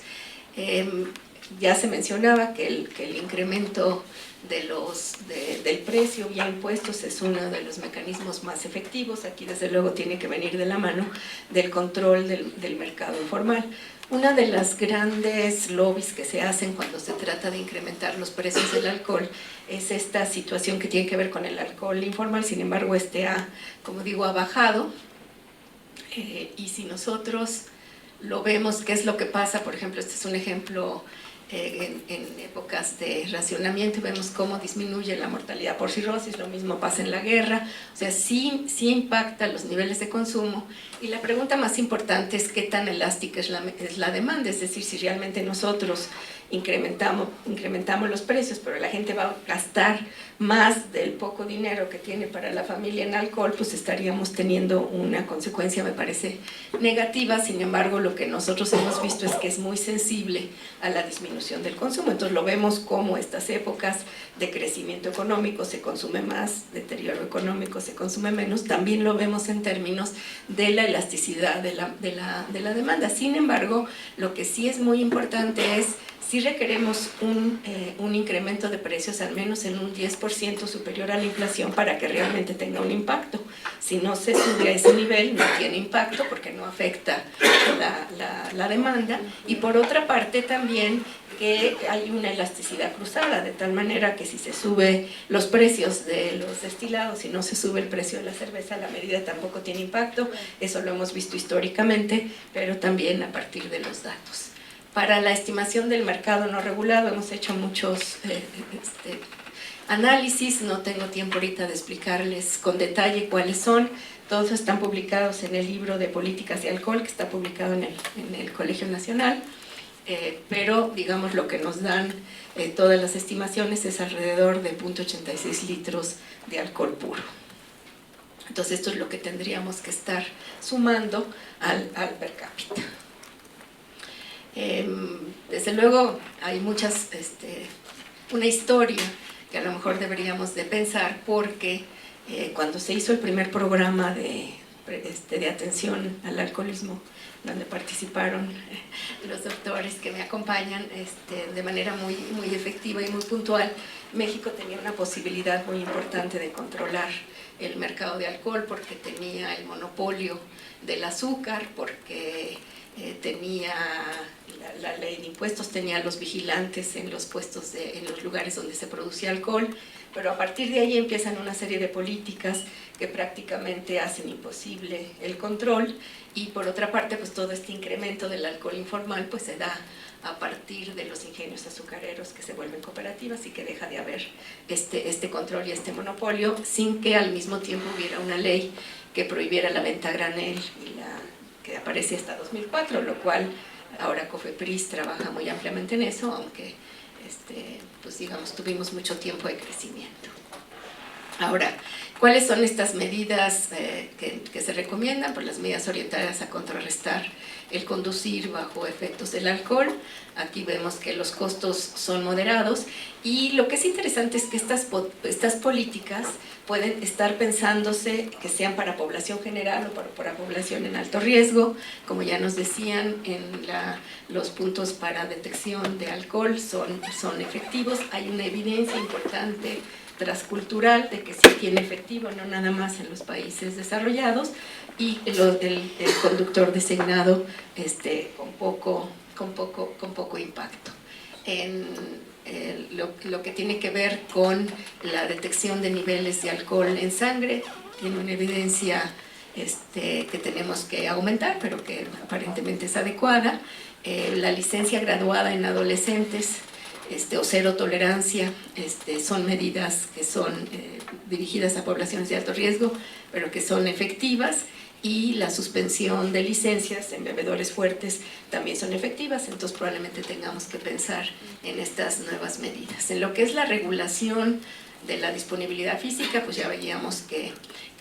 Ya se mencionaba que el incremento del precio vía impuestos es uno de los mecanismos más efectivos. Aquí desde luego tiene que venir de la mano del control del mercado informal. Una de las grandes lobbies que se hacen cuando se trata de incrementar los precios del alcohol es esta situación que tiene que ver con el alcohol informal. Sin embargo, como digo, ha bajado, y si nosotros lo vemos, ¿qué es lo que pasa? Por ejemplo, este es un ejemplo en épocas de racionamiento, vemos cómo disminuye la mortalidad por cirrosis, lo mismo pasa en la guerra. O sea, sí impacta los niveles de consumo, y la pregunta más importante es qué tan elástica es la demanda, es decir, si realmente nosotros incrementamos los precios, pero la gente va a gastar más del poco dinero que tiene para la familia en alcohol, pues estaríamos teniendo una consecuencia, me parece, negativa. Sin embargo, lo que nosotros hemos visto es que es muy sensible a la disminución del consumo. Entonces lo vemos como estas épocas de crecimiento económico se consume más, deterioro económico se consume menos. También lo vemos en términos de la elasticidad de la demanda. Sin embargo, lo que sí es muy importante es si requeremos un incremento de precios al menos en un 10% superior a la inflación para que realmente tenga un impacto. Si no se sube a ese nivel, no tiene impacto porque no afecta la demanda. Y por otra parte también que hay una elasticidad cruzada, de tal manera que si se sube los precios de los destilados y no se sube el precio de la cerveza, la medida tampoco tiene impacto. Eso lo hemos visto históricamente, pero también a partir de los datos. Para la estimación del mercado no regulado hemos hecho muchos análisis, no tengo tiempo ahorita de explicarles con detalle cuáles son. Todos están publicados en el libro de políticas de alcohol que está publicado en el Colegio Nacional, pero digamos lo que nos dan todas las estimaciones es alrededor de 0.86 litros de alcohol puro. Entonces esto es lo que tendríamos que estar sumando al per cápita. Desde luego hay una historia que a lo mejor deberíamos de pensar, porque cuando se hizo el primer programa de atención al alcoholismo, donde participaron los doctores que me acompañan de manera muy, muy efectiva y muy puntual, México tenía una posibilidad muy importante de controlar el mercado de alcohol, porque tenía el monopolio del azúcar, porque tenía la ley de impuestos, tenía los vigilantes en los puestos, en los lugares donde se producía alcohol, pero a partir de ahí empiezan una serie de políticas que prácticamente hacen imposible el control. Y por otra parte, pues todo este incremento del alcohol informal pues se da a partir de los ingenios azucareros que se vuelven cooperativas y que deja de haber este control y este monopolio, sin que al mismo tiempo hubiera una ley que prohibiera la venta a granel, que aparece hasta 2004, lo cual ahora COFEPRIS trabaja muy ampliamente en eso, aunque pues digamos tuvimos mucho tiempo de crecimiento. Ahora, ¿cuáles son estas medidas que se recomiendan? Pues las medidas orientadas a contrarrestar el conducir bajo efectos del alcohol. Aquí vemos que los costos son moderados y lo que es interesante es que estas políticas pueden estar pensándose que sean para población general o para población en alto riesgo. Como ya nos decían, los puntos para detección de alcohol son efectivos. Hay una evidencia importante transcultural de que sí tiene efectivo, no nada más en los países desarrollados, y el conductor designado con poco impacto. Lo que tiene que ver con la detección de niveles de alcohol en sangre, tiene una evidencia que tenemos que aumentar, pero que aparentemente es adecuada. La licencia graduada en adolescentes o cero tolerancia son medidas que son dirigidas a poblaciones de alto riesgo, pero que son efectivas, y la suspensión de licencias en bebedores fuertes también son efectivas. Entonces probablemente tengamos que pensar en estas nuevas medidas. En lo que es la regulación de la disponibilidad física, pues ya veíamos que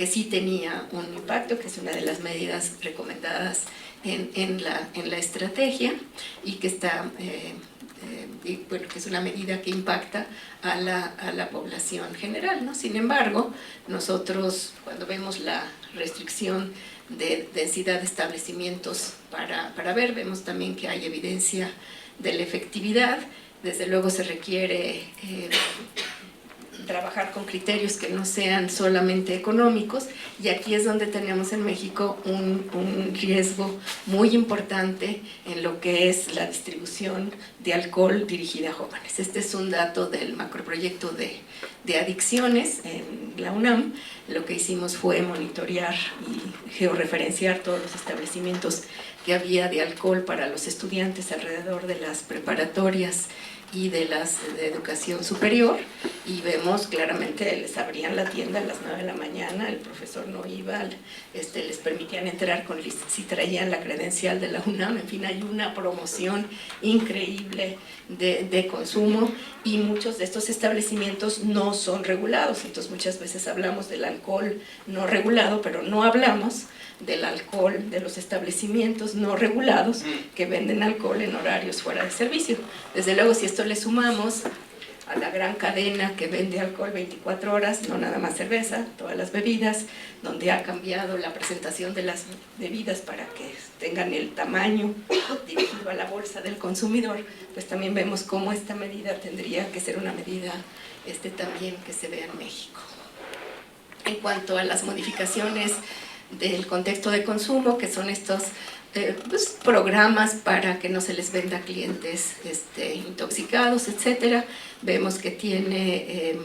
sí tenía un impacto, que es una de las medidas recomendadas en la estrategia, y que está que es una medida que impacta a la población general, ¿no? Sin embargo, nosotros cuando vemos la restricción de densidad de establecimientos para ver, vemos también que hay evidencia de la efectividad. Desde luego se requiere trabajar con criterios que no sean solamente económicos, y aquí es donde tenemos en México un riesgo muy importante en lo que es la distribución de alcohol dirigida a jóvenes. Este es un dato del macroproyecto de adicciones en la UNAM. Lo que hicimos fue monitorear y georreferenciar todos los establecimientos que había de alcohol para los estudiantes alrededor de las preparatorias y de educación superior, y vemos claramente les abrían la tienda a las 9 de la mañana, el profesor no iba, les permitían entrar si traían la credencial de la UNAM. En fin, hay una promoción increíble de consumo, y muchos de estos establecimientos no son regulados. Entonces muchas veces hablamos del alcohol no regulado, pero no hablamos del alcohol de los establecimientos no regulados que venden alcohol en horarios fuera de servicio. Desde luego, si esto le sumamos a la gran cadena que vende alcohol 24 horas, no nada más cerveza, todas las bebidas, donde ha cambiado la presentación de las bebidas para que tengan el tamaño dirigido a la bolsa del consumidor, pues también vemos cómo esta medida tendría que ser una medida también que se vea en México. En cuanto a las modificaciones del contexto de consumo, que son estos programas para que no se les venda a clientes intoxicados, etcétera. Vemos que tiene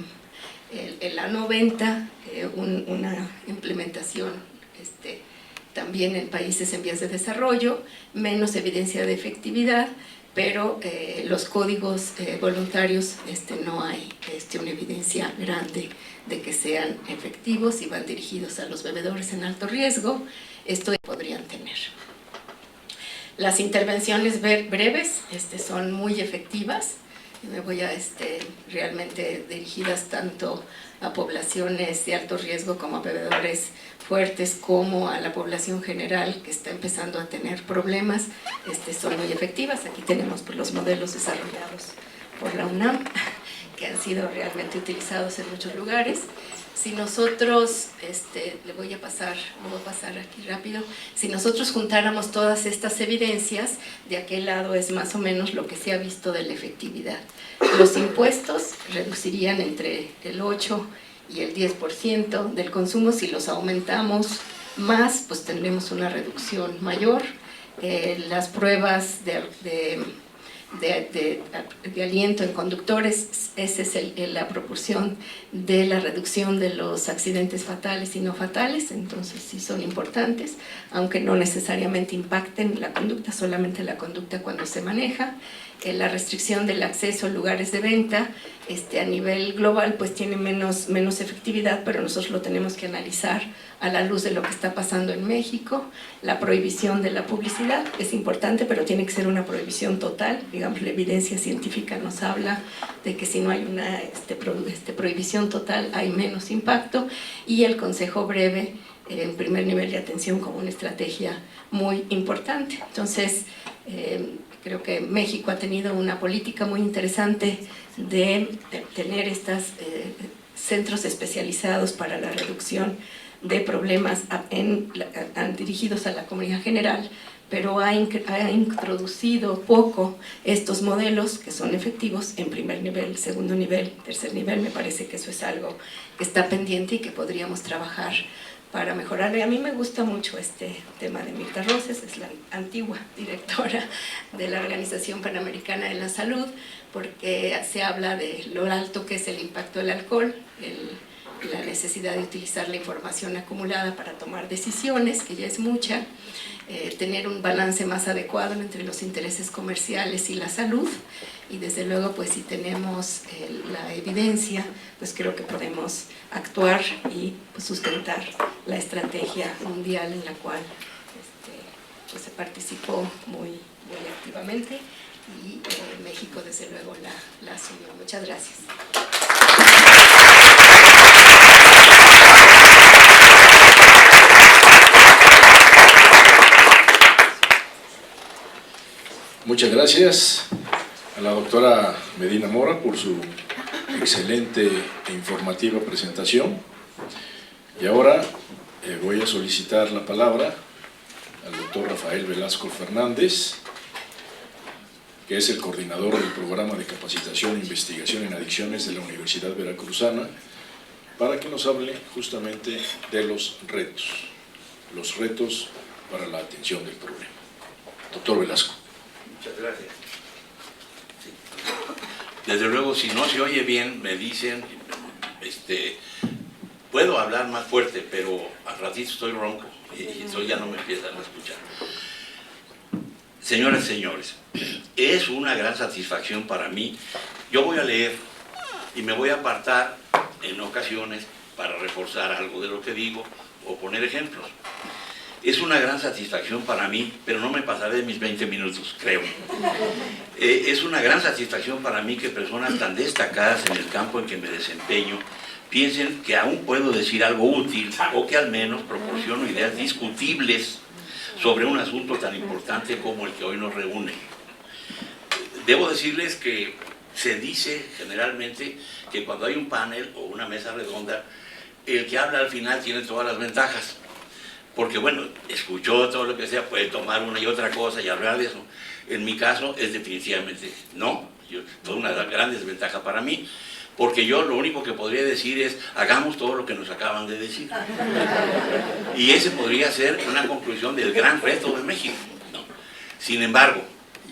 el A90 una implementación también en países en vías de desarrollo, menos evidencia de efectividad, pero los códigos voluntarios no hay una evidencia grande de que sean efectivos y van dirigidos a los bebedores en alto riesgo. Esto podrían tener. Las intervenciones breves son muy efectivas. Me voy a realmente dirigidas tanto a poblaciones de alto riesgo como a bebedores fuertes, como a la población general que está empezando a tener problemas. Son muy efectivas. Aquí tenemos los modelos desarrollados por la UNAM, que han sido realmente utilizados en muchos lugares. Si nosotros, le voy a pasar aquí rápido, si nosotros juntáramos todas estas evidencias, de aquel lado es más o menos lo que se ha visto de la efectividad. Los impuestos reducirían entre el 8 y el 10% del consumo. Si los aumentamos más, pues tendremos una reducción mayor. Las pruebas de aliento en conductores, esa es la proporción de la reducción de los accidentes fatales y no fatales. Entonces sí son importantes, aunque no necesariamente impacten la conducta, solamente la conducta cuando se maneja. la restricción del acceso a lugares de venta a nivel global pues tiene menos efectividad, pero nosotros lo tenemos que analizar a la luz de lo que está pasando en México. La prohibición de la publicidad es importante, pero tiene que ser una prohibición total. Digamos, la evidencia científica nos habla de que si no hay una prohibición total hay menos impacto, y el consejo breve en primer nivel de atención como una estrategia muy importante. Entonces, creo que México ha tenido una política muy interesante de tener estos centros especializados para la reducción de problemas dirigidos a la comunidad general, pero ha introducido poco estos modelos que son efectivos en primer nivel, segundo nivel, tercer nivel. Me parece que eso es algo que está pendiente y que podríamos trabajar para mejorarlo. Y a mí me gusta mucho este tema de Mirta Roses, es la antigua directora de la Organización Panamericana de la Salud, porque se habla de lo alto que es el impacto del alcohol, la necesidad de utilizar la información acumulada para tomar decisiones, que ya es mucha, tener un balance más adecuado entre los intereses comerciales y la salud, y desde luego pues si tenemos la evidencia, pues creo que podemos actuar y pues, sustentar la estrategia mundial en la cual pues, se participó muy activamente, y México desde luego la asumió. Muchas gracias. Muchas gracias a la doctora Medina Mora por su excelente e informativa presentación. Y ahora voy a solicitar la palabra al doctor Rafael Velasco Fernández, que es el coordinador del Programa de Capacitación e Investigación en Adicciones de la Universidad Veracruzana, para que nos hable justamente de los retos para la atención del problema. Doctor Velasco. Muchas gracias. Sí. Desde luego, si no se oye bien, me dicen, puedo hablar más fuerte, pero al ratito estoy ronco y eso ya no me empiezan a escuchar. Señoras y señores, es una gran satisfacción para mí. Yo voy a leer y me voy a apartar en ocasiones para reforzar algo de lo que digo o poner ejemplos. Es una gran satisfacción para mí, pero no me pasaré de mis 20 minutos, creo. Es una gran satisfacción para mí que personas tan destacadas en el campo en que me desempeño piensen que aún puedo decir algo útil o que al menos proporciono ideas discutibles sobre un asunto tan importante como el que hoy nos reúne. Debo decirles que se dice generalmente que cuando hay un panel o una mesa redonda, el que habla al final tiene todas las ventajas. Porque bueno, escuchó todo lo que sea, puede tomar una y otra cosa y hablar de eso. En mi caso es definitivamente no, fue una gran desventaja para mí, porque yo lo único que podría decir es, hagamos todo lo que nos acaban de decir. Y ese podría ser una conclusión del gran reto de México, ¿no? Sin embargo,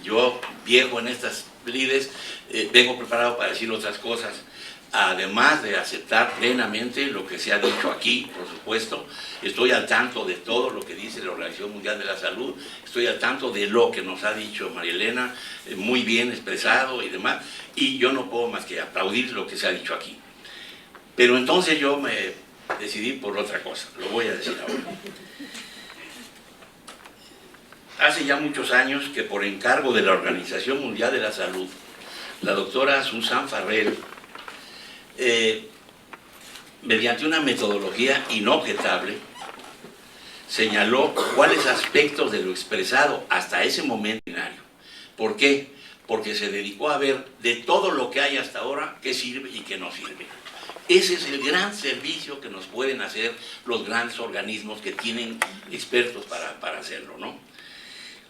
yo, viejo en estas lides, vengo preparado para decir otras cosas, además de aceptar plenamente lo que se ha dicho aquí, por supuesto. Estoy al tanto de todo lo que dice la Organización Mundial de la Salud, estoy al tanto de lo que nos ha dicho María Elena, muy bien expresado y demás, y yo no puedo más que aplaudir lo que se ha dicho aquí. Pero entonces yo me decidí por otra cosa, lo voy a decir ahora. Hace ya muchos años que por encargo de la Organización Mundial de la Salud, la doctora Susan Farrell, mediante una metodología inobjetable, señaló cuáles aspectos de lo expresado hasta ese momento. ¿Por qué? Porque se dedicó a ver de todo lo que hay hasta ahora qué sirve y qué no sirve. Ese es el gran servicio que nos pueden hacer los grandes organismos que tienen expertos para hacerlo, ¿no?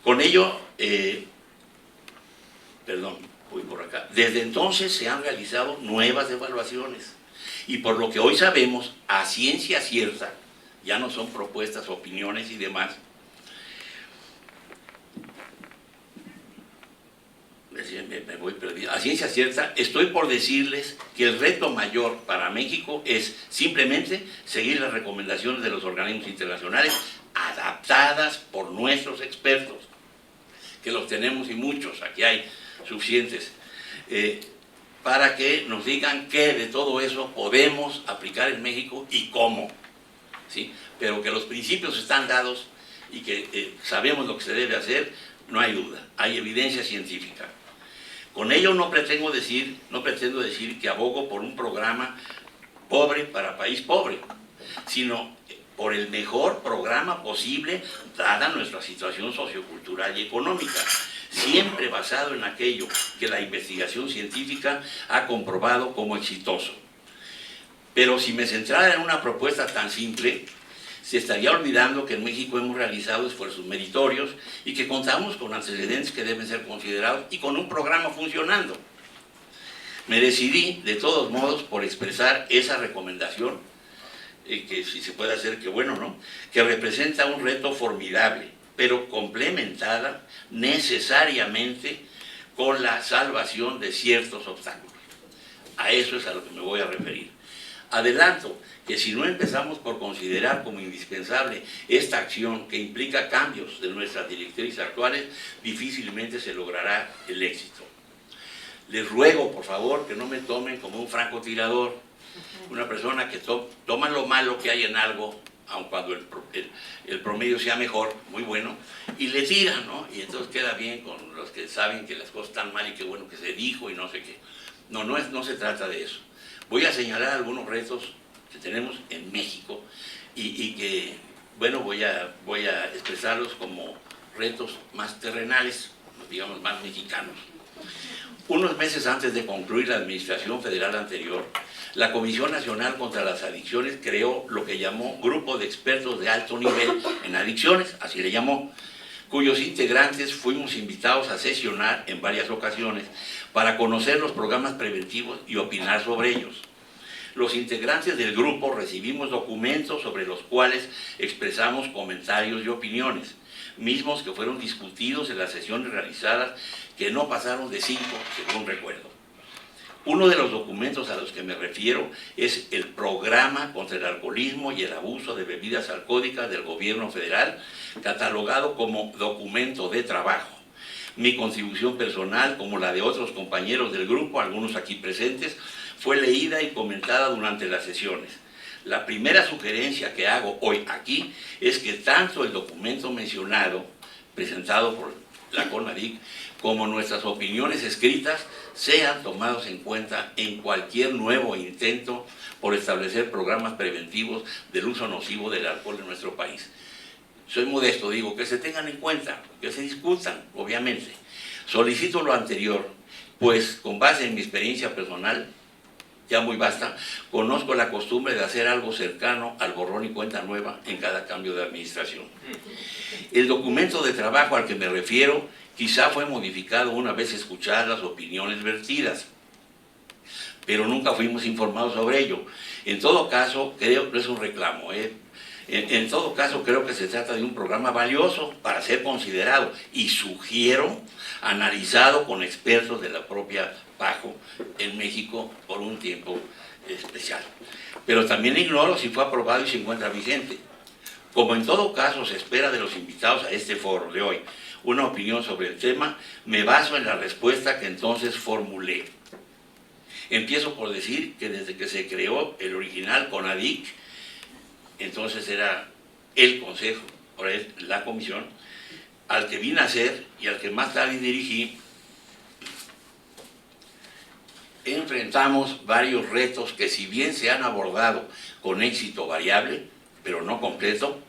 Con ello, voy por acá. Desde entonces se han realizado nuevas evaluaciones y por lo que hoy sabemos, a ciencia cierta, ya no son propuestas, opiniones y demás, me voy perdido. A ciencia cierta, estoy por decirles que el reto mayor para México es simplemente seguir las recomendaciones de los organismos internacionales adaptadas por nuestros expertos, que los tenemos y muchos. Aquí hay suficientes para que nos digan qué de todo eso podemos aplicar en México y cómo, ¿sí? Pero que los principios están dados y que sabemos lo que se debe hacer, no hay duda, hay evidencia científica. Con ello no pretendo decir que abogo por un programa pobre para país pobre, sino por el mejor programa posible dada nuestra situación sociocultural y económica, siempre basado en aquello que la investigación científica ha comprobado como exitoso. Pero si me centrara en una propuesta tan simple, se estaría olvidando que en México hemos realizado esfuerzos meritorios y que contamos con antecedentes que deben ser considerados y con un programa funcionando. Me decidí, de todos modos, por expresar esa recomendación, que si se puede hacer, que bueno, ¿no? Que representa un reto formidable, pero complementada necesariamente con la salvación de ciertos obstáculos. A eso es a lo que me voy a referir. Adelanto que si no empezamos por considerar como indispensable esta acción que implica cambios de nuestras directrices actuales, difícilmente se logrará el éxito. Les ruego, por favor, que no me tomen como un francotirador, una persona que toma lo malo que hay en algo, aun cuando el promedio sea mejor, muy bueno, y le tiran, ¿no? Y entonces queda bien con los que saben que las cosas están mal y qué bueno que se dijo y no sé qué. No se trata de eso. Voy a señalar algunos retos que tenemos en México y que, bueno, voy a expresarlos como retos más terrenales, digamos, más mexicanos. Unos meses antes de concluir la administración federal anterior, la Comisión Nacional contra las Adicciones creó lo que llamó Grupo de Expertos de Alto Nivel en Adicciones, así le llamó, cuyos integrantes fuimos invitados a sesionar en varias ocasiones para conocer los programas preventivos y opinar sobre ellos. Los integrantes del grupo recibimos documentos sobre los cuales expresamos comentarios y opiniones, mismos que fueron discutidos en las sesiones realizadas, que no pasaron de 5, según recuerdo. Uno de los documentos a los que me refiero es el Programa contra el Alcoholismo y el Abuso de Bebidas Alcohólicas del Gobierno Federal, catalogado como documento de trabajo. Mi contribución personal, como la de otros compañeros del grupo, algunos aquí presentes, fue leída y comentada durante las sesiones. La primera sugerencia que hago hoy aquí es que tanto el documento mencionado, presentado por la CONADIC, como nuestras opiniones escritas sean tomados en cuenta en cualquier nuevo intento por establecer programas preventivos del uso nocivo del alcohol en nuestro país. Soy modesto, digo, que se tengan en cuenta, que se discutan, obviamente. Solicito lo anterior, pues con base en mi experiencia personal, ya muy vasta, conozco la costumbre de hacer algo cercano al borrón y cuenta nueva en cada cambio de administración. El documento de trabajo al que me refiero quizá fue modificado una vez escuchadas las opiniones vertidas, pero nunca fuimos informados sobre ello. En todo caso, creo que es un reclamo, En todo caso, creo que se trata de un programa valioso para ser considerado y sugiero analizado con expertos de la propia PAJO en México por un tiempo especial. Pero también ignoro si fue aprobado y se encuentra vigente. Como en todo caso se espera de los invitados a este foro de hoy una opinión sobre el tema, me baso en la respuesta que entonces formulé. Empiezo por decir que desde que se creó el original CONADIC, entonces era el consejo, por la comisión, al que vine a ser y al que más tarde dirigí, enfrentamos varios retos que, si bien se han abordado con éxito variable, pero no completo,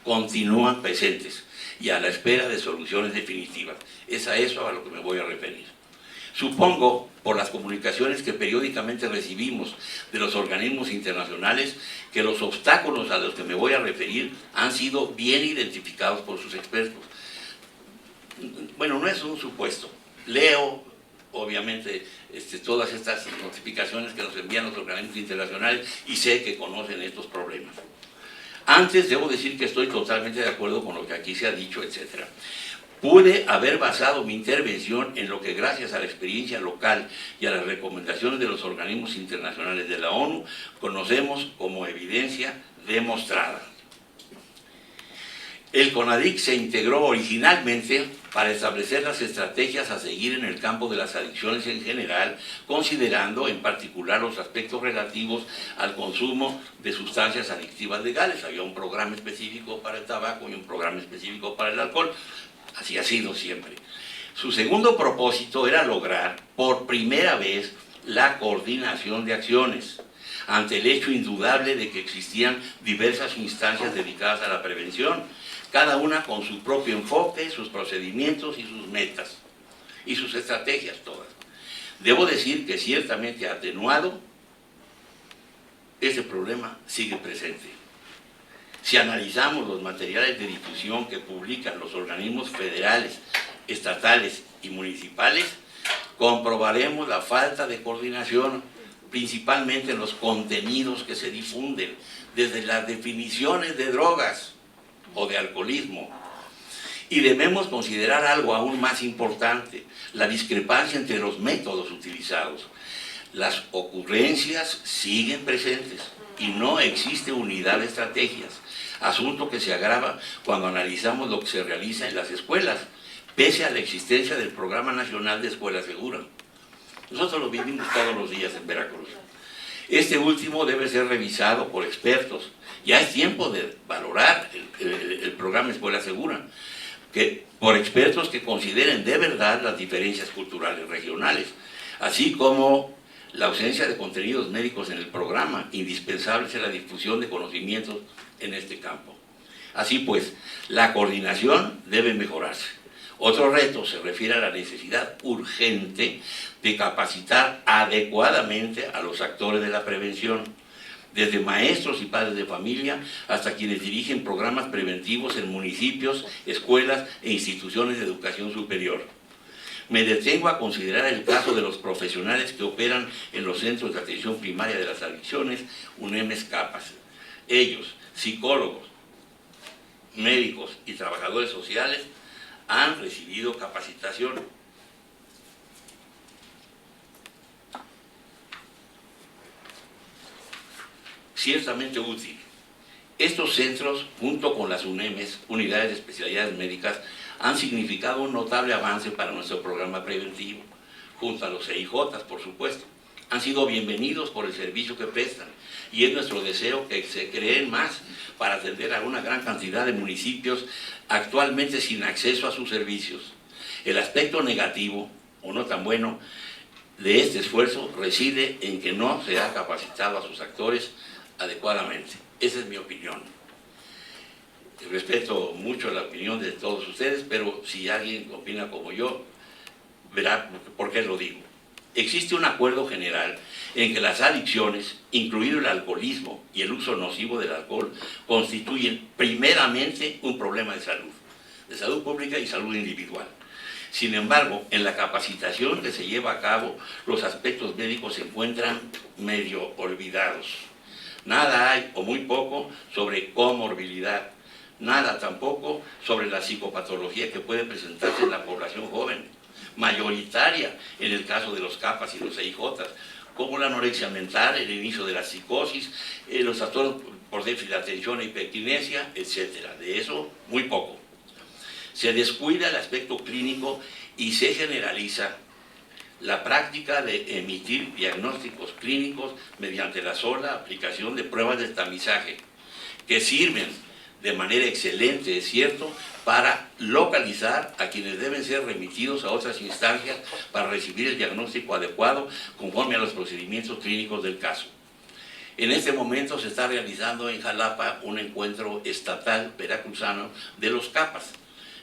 continúan presentes y a la espera de soluciones definitivas. Es a eso a lo que me voy a referir. Supongo, por las comunicaciones que periódicamente recibimos de los organismos internacionales, que los obstáculos a los que me voy a referir han sido bien identificados por sus expertos. Bueno, no es un supuesto. Leo, obviamente, todas estas notificaciones que nos envían los organismos internacionales y sé que conocen estos problemas. Antes, debo decir que estoy totalmente de acuerdo con lo que aquí se ha dicho, etc. Pude haber basado mi intervención en lo que, gracias a la experiencia local y a las recomendaciones de los organismos internacionales de la ONU, conocemos como evidencia demostrada. El CONADIC se integró originalmente para establecer las estrategias a seguir en el campo de las adicciones en general, considerando en particular los aspectos relativos al consumo de sustancias adictivas legales. Había un programa específico para el tabaco y un programa específico para el alcohol. Así ha sido siempre. Su segundo propósito era lograr por primera vez la coordinación de acciones, ante el hecho indudable de que existían diversas instancias dedicadas a la prevención, cada una con su propio enfoque, sus procedimientos y sus metas, y sus estrategias todas. Debo decir que ciertamente atenuado, ese problema sigue presente. Si analizamos los materiales de difusión que publican los organismos federales, estatales y municipales, comprobaremos la falta de coordinación, principalmente en los contenidos que se difunden, desde las definiciones de drogas o de alcoholismo. Y debemos considerar algo aún más importante, la discrepancia entre los métodos utilizados. Las ocurrencias siguen presentes y no existe unidad de estrategias, asunto que se agrava cuando analizamos lo que se realiza en las escuelas, pese a la existencia del Programa Nacional de Escuela Segura. Nosotros lo vivimos todos los días en Veracruz. Este último debe ser revisado por expertos. Ya es tiempo de valorar el programa Escuela Segura, por expertos que consideren de verdad las diferencias culturales regionales, así como la ausencia de contenidos médicos en el programa, indispensables en la difusión de conocimientos en este campo. Así pues, la coordinación debe mejorarse. Otro reto se refiere a la necesidad urgente de capacitar adecuadamente a los actores de la prevención, desde maestros y padres de familia hasta quienes dirigen programas preventivos en municipios, escuelas e instituciones de educación superior. Me detengo a considerar el caso de los profesionales que operan en los centros de atención primaria de las adicciones, UNEMES CAPAS. Ellos, psicólogos, médicos y trabajadores sociales, han recibido capacitación. Ciertamente útil. Estos centros, junto con las UNEMES, Unidades de Especialidades Médicas, han significado un notable avance para nuestro programa preventivo, junto a los EIJs, por supuesto. Han sido bienvenidos por el servicio que prestan y es nuestro deseo que se creen más para atender a una gran cantidad de municipios actualmente sin acceso a sus servicios. El aspecto negativo, o no tan bueno, de este esfuerzo reside en que no se ha capacitado a sus actores adecuadamente. Esa es mi opinión. Respeto mucho la opinión de todos ustedes, pero si alguien opina como yo, verá por qué lo digo. Existe un acuerdo general en que las adicciones, incluido el alcoholismo y el uso nocivo del alcohol, constituyen primeramente un problema de salud pública y salud individual. Sin embargo, en la capacitación que se lleva a cabo, los aspectos médicos se encuentran medio olvidados. Nada hay, o muy poco, sobre comorbilidad. Nada tampoco sobre la psicopatología que puede presentarse en la población joven, mayoritaria en el caso de los CAPAS y los EIJs, como la anorexia mental, el inicio de la psicosis, los trastornos por déficit de atención e hiperquinesia, etc. De eso, muy poco. Se descuida el aspecto clínico y se generaliza la práctica de emitir diagnósticos clínicos mediante la sola aplicación de pruebas de tamizaje, que sirven de manera excelente, es cierto, para localizar a quienes deben ser remitidos a otras instancias para recibir el diagnóstico adecuado conforme a los procedimientos clínicos del caso. En este momento se está realizando en Jalapa un encuentro estatal veracruzano de los CAPAS.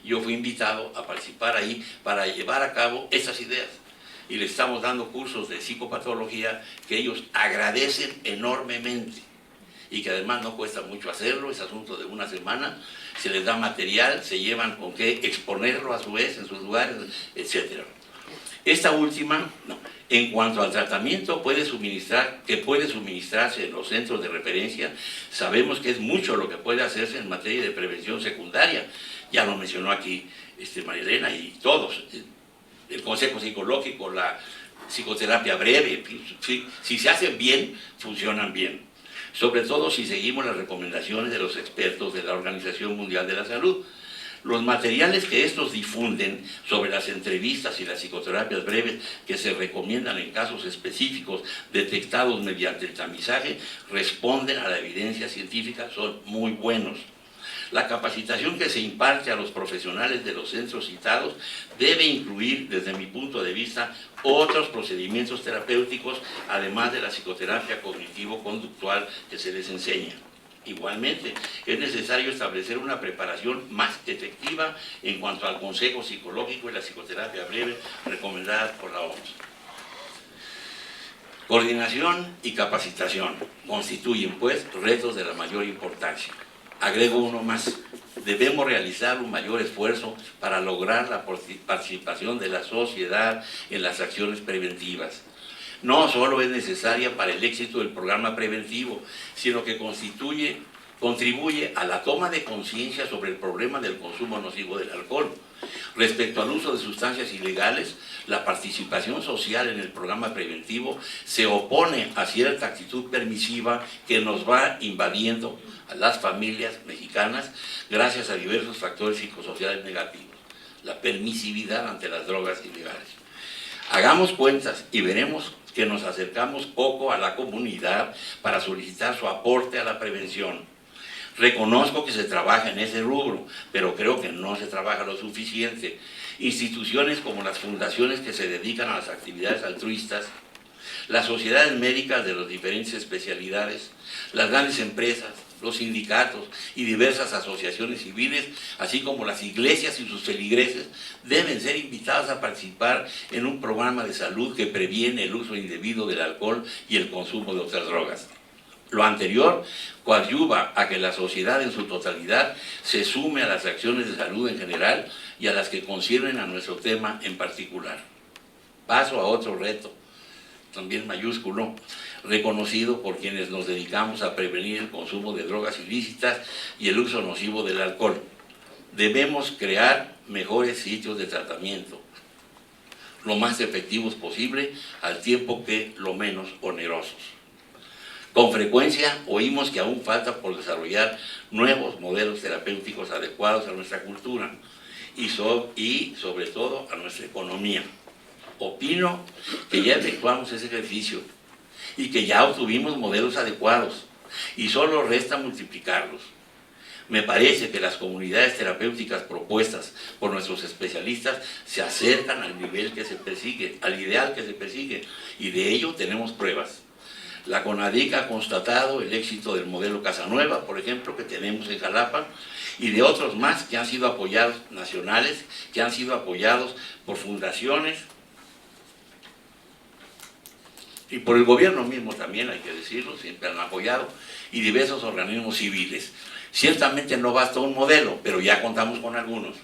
Yo fui invitado a participar ahí para llevar a cabo estas ideas y le estamos dando cursos de psicopatología que ellos agradecen enormemente y que además no cuesta mucho hacerlo, es asunto de una semana, se les da material, se llevan con qué exponerlo a su vez en sus lugares, etc. Esta última, no. En cuanto al tratamiento puede suministrarse en los centros de referencia, sabemos que es mucho lo que puede hacerse en materia de prevención secundaria, ya lo mencionó aquí Marilena y todos, el consejo psicológico, la psicoterapia breve, si se hacen bien, funcionan bien. Sobre todo si seguimos las recomendaciones de los expertos de la Organización Mundial de la Salud. Los materiales que estos difunden sobre las entrevistas y las psicoterapias breves que se recomiendan en casos específicos detectados mediante el tamizaje responden a la evidencia científica, son muy buenos. La capacitación que se imparte a los profesionales de los centros citados debe incluir, desde mi punto de vista, otros procedimientos terapéuticos, además de la psicoterapia cognitivo-conductual que se les enseña. Igualmente, es necesario establecer una preparación más efectiva en cuanto al consejo psicológico y la psicoterapia breve recomendadas por la OMS. Coordinación y capacitación constituyen, pues, retos de la mayor importancia. Agrego uno más. Debemos realizar un mayor esfuerzo para lograr la participación de la sociedad en las acciones preventivas. No solo es necesaria para el éxito del programa preventivo, sino que contribuye a la toma de conciencia sobre el problema del consumo nocivo del alcohol. Respecto al uso de sustancias ilegales, la participación social en el programa preventivo se opone a cierta actitud permisiva que nos va invadiendo a las familias mexicanas gracias a diversos factores psicosociales negativos. La permisividad ante las drogas ilegales. Hagamos cuentas y veremos que nos acercamos poco a la comunidad para solicitar su aporte a la prevención. Reconozco que se trabaja en ese rubro, pero creo que no se trabaja lo suficiente. Instituciones como las fundaciones que se dedican a las actividades altruistas, las sociedades médicas de las diferentes especialidades, las grandes empresas, los sindicatos y diversas asociaciones civiles, así como las iglesias y sus feligreses, deben ser invitados a participar en un programa de salud que previene el uso indebido del alcohol y el consumo de otras drogas. Lo anterior coadyuva a que la sociedad en su totalidad se sume a las acciones de salud en general y a las que conciernen a nuestro tema en particular. Paso a otro reto, también mayúsculo, reconocido por quienes nos dedicamos a prevenir el consumo de drogas ilícitas y el uso nocivo del alcohol. Debemos crear mejores sitios de tratamiento, lo más efectivos posible, al tiempo que lo menos onerosos. Con frecuencia oímos que aún falta por desarrollar nuevos modelos terapéuticos adecuados a nuestra cultura y sobre todo a nuestra economía. Opino que ya efectuamos ese ejercicio y que ya obtuvimos modelos adecuados y solo resta multiplicarlos. Me parece que las comunidades terapéuticas propuestas por nuestros especialistas se acercan al nivel que se persigue, al ideal que se persigue, y de ello tenemos pruebas. La CONADIC ha constatado el éxito del modelo Casanueva, por ejemplo, que tenemos en Jalapa, y de otros más que han sido apoyados, nacionales, que han sido apoyados por fundaciones y por el gobierno mismo también, hay que decirlo, siempre han apoyado, y diversos organismos civiles. Ciertamente no basta un modelo, pero ya contamos con algunos.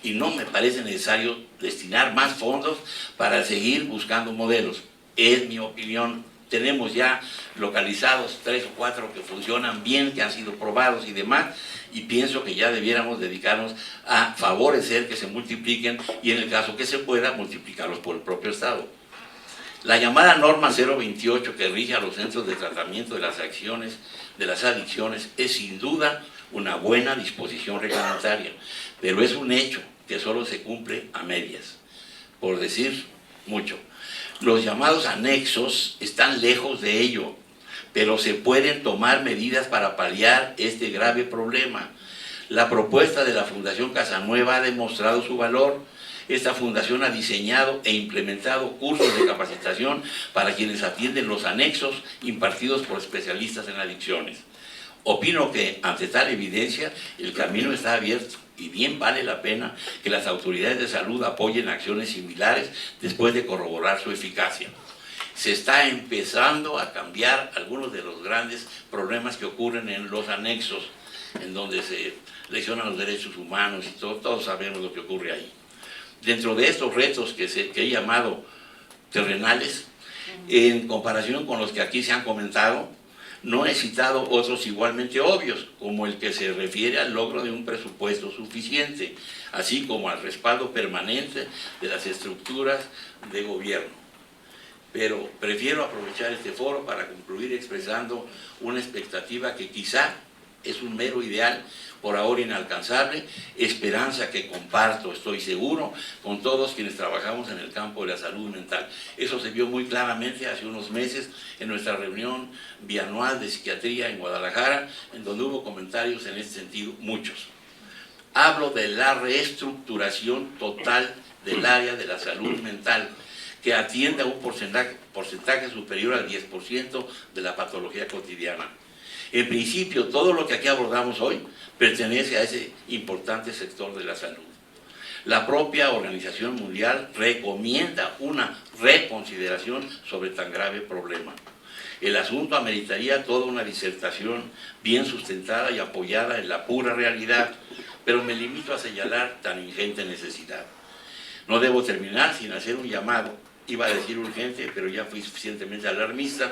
Y no me parece necesario destinar más fondos para seguir buscando modelos. Es mi opinión. Tenemos ya localizados 3 o 4 que funcionan bien, que han sido probados y demás, y pienso que ya debiéramos dedicarnos a favorecer que se multipliquen y en el caso que se pueda, multiplicarlos por el propio Estado. La llamada norma 028 que rige a los centros de tratamiento de las adicciones es sin duda una buena disposición reglamentaria, pero es un hecho que solo se cumple a medias, por decir mucho. Los llamados anexos están lejos de ello, pero se pueden tomar medidas para paliar este grave problema. La propuesta de la Fundación Casanueva ha demostrado su valor. Esta fundación ha diseñado e implementado cursos de capacitación para quienes atienden los anexos impartidos por especialistas en adicciones. Opino que, ante tal evidencia, el camino está abierto y bien vale la pena que las autoridades de salud apoyen acciones similares después de corroborar su eficacia. Se está empezando a cambiar algunos de los grandes problemas que ocurren en los anexos, en donde se lesionan los derechos humanos y todos sabemos lo que ocurre ahí. Dentro de estos retos que he llamado terrenales, en comparación con los que aquí se han comentado, no he citado otros igualmente obvios, como el que se refiere al logro de un presupuesto suficiente, así como al respaldo permanente de las estructuras de gobierno. Pero prefiero aprovechar este foro para concluir expresando una expectativa que quizá es un mero ideal, por ahora inalcanzable, esperanza que comparto, estoy seguro, con todos quienes trabajamos en el campo de la salud mental. Eso se vio muy claramente hace unos meses en nuestra reunión bianual de psiquiatría en Guadalajara, en donde hubo comentarios en este sentido, muchos. Hablo de la reestructuración total del área de la salud mental, que atiende a un porcentaje superior al 10% de la patología cotidiana. En principio, todo lo que aquí abordamos hoy pertenece a ese importante sector de la salud. La propia Organización Mundial recomienda una reconsideración sobre tan grave problema. El asunto ameritaría toda una disertación bien sustentada y apoyada en la pura realidad, pero me limito a señalar tan ingente necesidad. No debo terminar sin hacer un llamado, iba a decir urgente, pero ya fui suficientemente alarmista,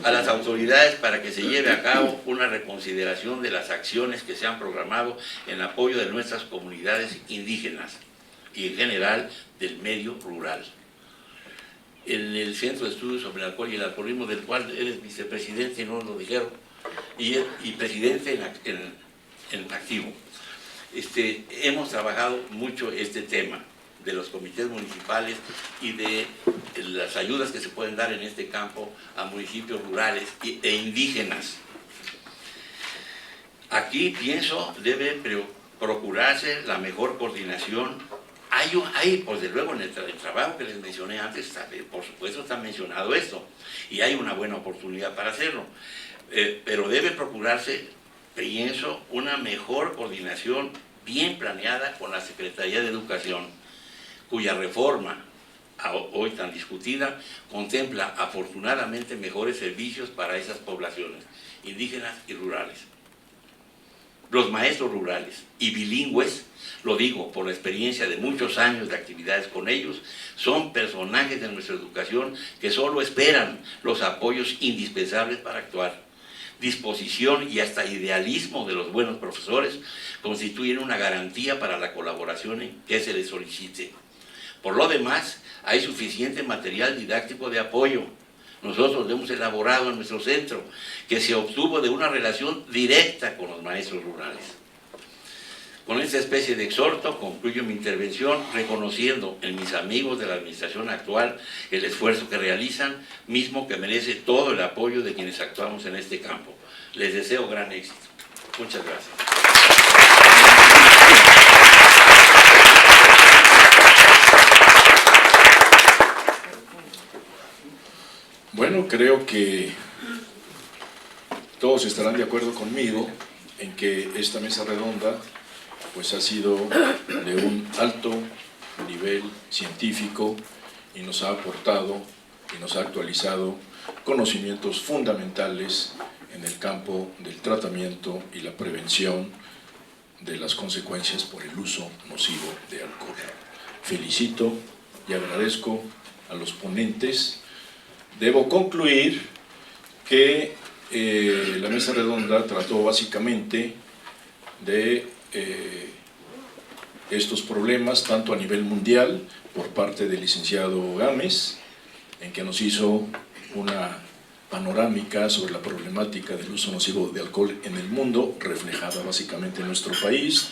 a las autoridades para que se lleve a cabo una reconsideración de las acciones que se han programado en apoyo de nuestras comunidades indígenas y en general del medio rural. En el Centro de Estudios sobre el Alcohol y el Alcoholismo, del cual eres vicepresidente, no lo dijeron, y presidente en activo, hemos trabajado mucho este tema de los comités municipales y de las ayudas que se pueden dar en este campo a municipios rurales e indígenas. Aquí pienso debe procurarse la mejor coordinación. Hay pues de luego en el trabajo que les mencioné antes, por supuesto está mencionado esto, y hay una buena oportunidad para hacerlo, pero debe procurarse, pienso, una mejor coordinación bien planeada con la Secretaría de Educación, cuya reforma, hoy tan discutida, contempla afortunadamente mejores servicios para esas poblaciones, indígenas y rurales. Los maestros rurales y bilingües, lo digo por la experiencia de muchos años de actividades con ellos, son personajes de nuestra educación que solo esperan los apoyos indispensables para actuar. Disposición y hasta idealismo de los buenos profesores constituyen una garantía para la colaboración en que se les solicite. Por lo demás, hay suficiente material didáctico de apoyo. Nosotros lo hemos elaborado en nuestro centro, que se obtuvo de una relación directa con los maestros rurales. Con esta especie de exhorto concluyo mi intervención reconociendo en mis amigos de la administración actual el esfuerzo que realizan, mismo que merece todo el apoyo de quienes actuamos en este campo. Les deseo gran éxito. Muchas gracias. Bueno, creo que todos estarán de acuerdo conmigo en que esta mesa redonda pues ha sido de un alto nivel científico y nos ha aportado y nos ha actualizado conocimientos fundamentales en el campo del tratamiento y la prevención de las consecuencias por el uso nocivo de alcohol. Felicito y agradezco a los ponentes. Debo concluir que la mesa redonda trató básicamente de estos problemas, tanto a nivel mundial, por parte del licenciado Gámez, en que nos hizo una panorámica sobre la problemática del uso nocivo de alcohol en el mundo, reflejada básicamente en nuestro país.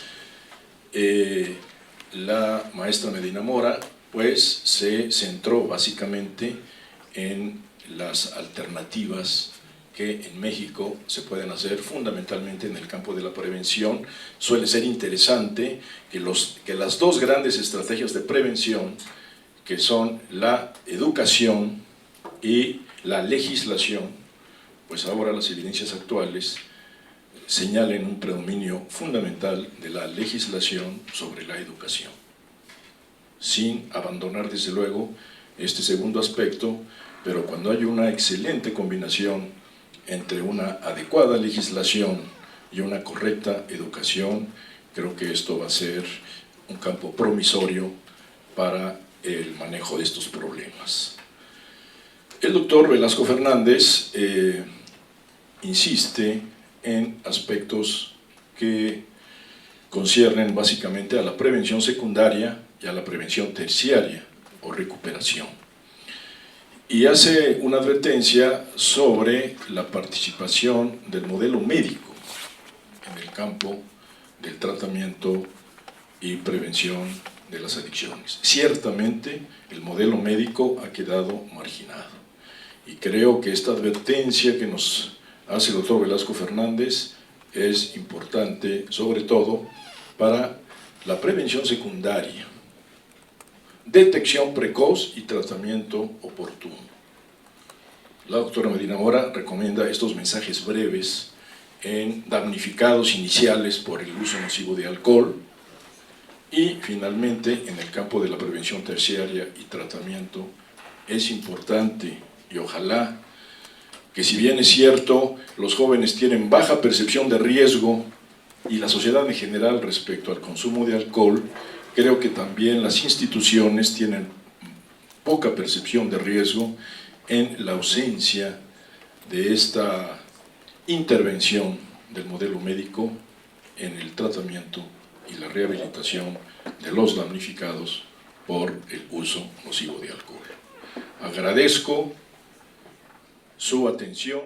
La maestra Medina Mora, pues, se centró básicamente en las alternativas que en México se pueden hacer fundamentalmente en el campo de la prevención. Suele ser interesante que las dos grandes estrategias de prevención, que son la educación y la legislación, pues ahora las evidencias actuales señalen un predominio fundamental de la legislación sobre la educación, sin abandonar desde luego este segundo aspecto, pero cuando hay una excelente combinación entre una adecuada legislación y una correcta educación, creo que esto va a ser un campo promisorio para el manejo de estos problemas. El doctor Velasco Fernández insiste en aspectos que conciernen básicamente a la prevención secundaria y a la prevención terciaria o recuperación. Y hace una advertencia sobre la participación del modelo médico en el campo del tratamiento y prevención de las adicciones. Ciertamente el modelo médico ha quedado marginado y creo que esta advertencia que nos hace el doctor Velasco Fernández es importante, sobre todo para la prevención secundaria, detección precoz y tratamiento oportuno. La doctora Medina Mora recomienda estos mensajes breves en damnificados iniciales por el uso nocivo de alcohol y finalmente en el campo de la prevención terciaria y tratamiento. Es importante y ojalá que, si bien es cierto, los jóvenes tienen baja percepción de riesgo y la sociedad en general respecto al consumo de alcohol, creo que también las instituciones tienen poca percepción de riesgo en la ausencia de esta intervención del modelo médico en el tratamiento y la rehabilitación de los damnificados por el uso nocivo de alcohol. Agradezco su atención.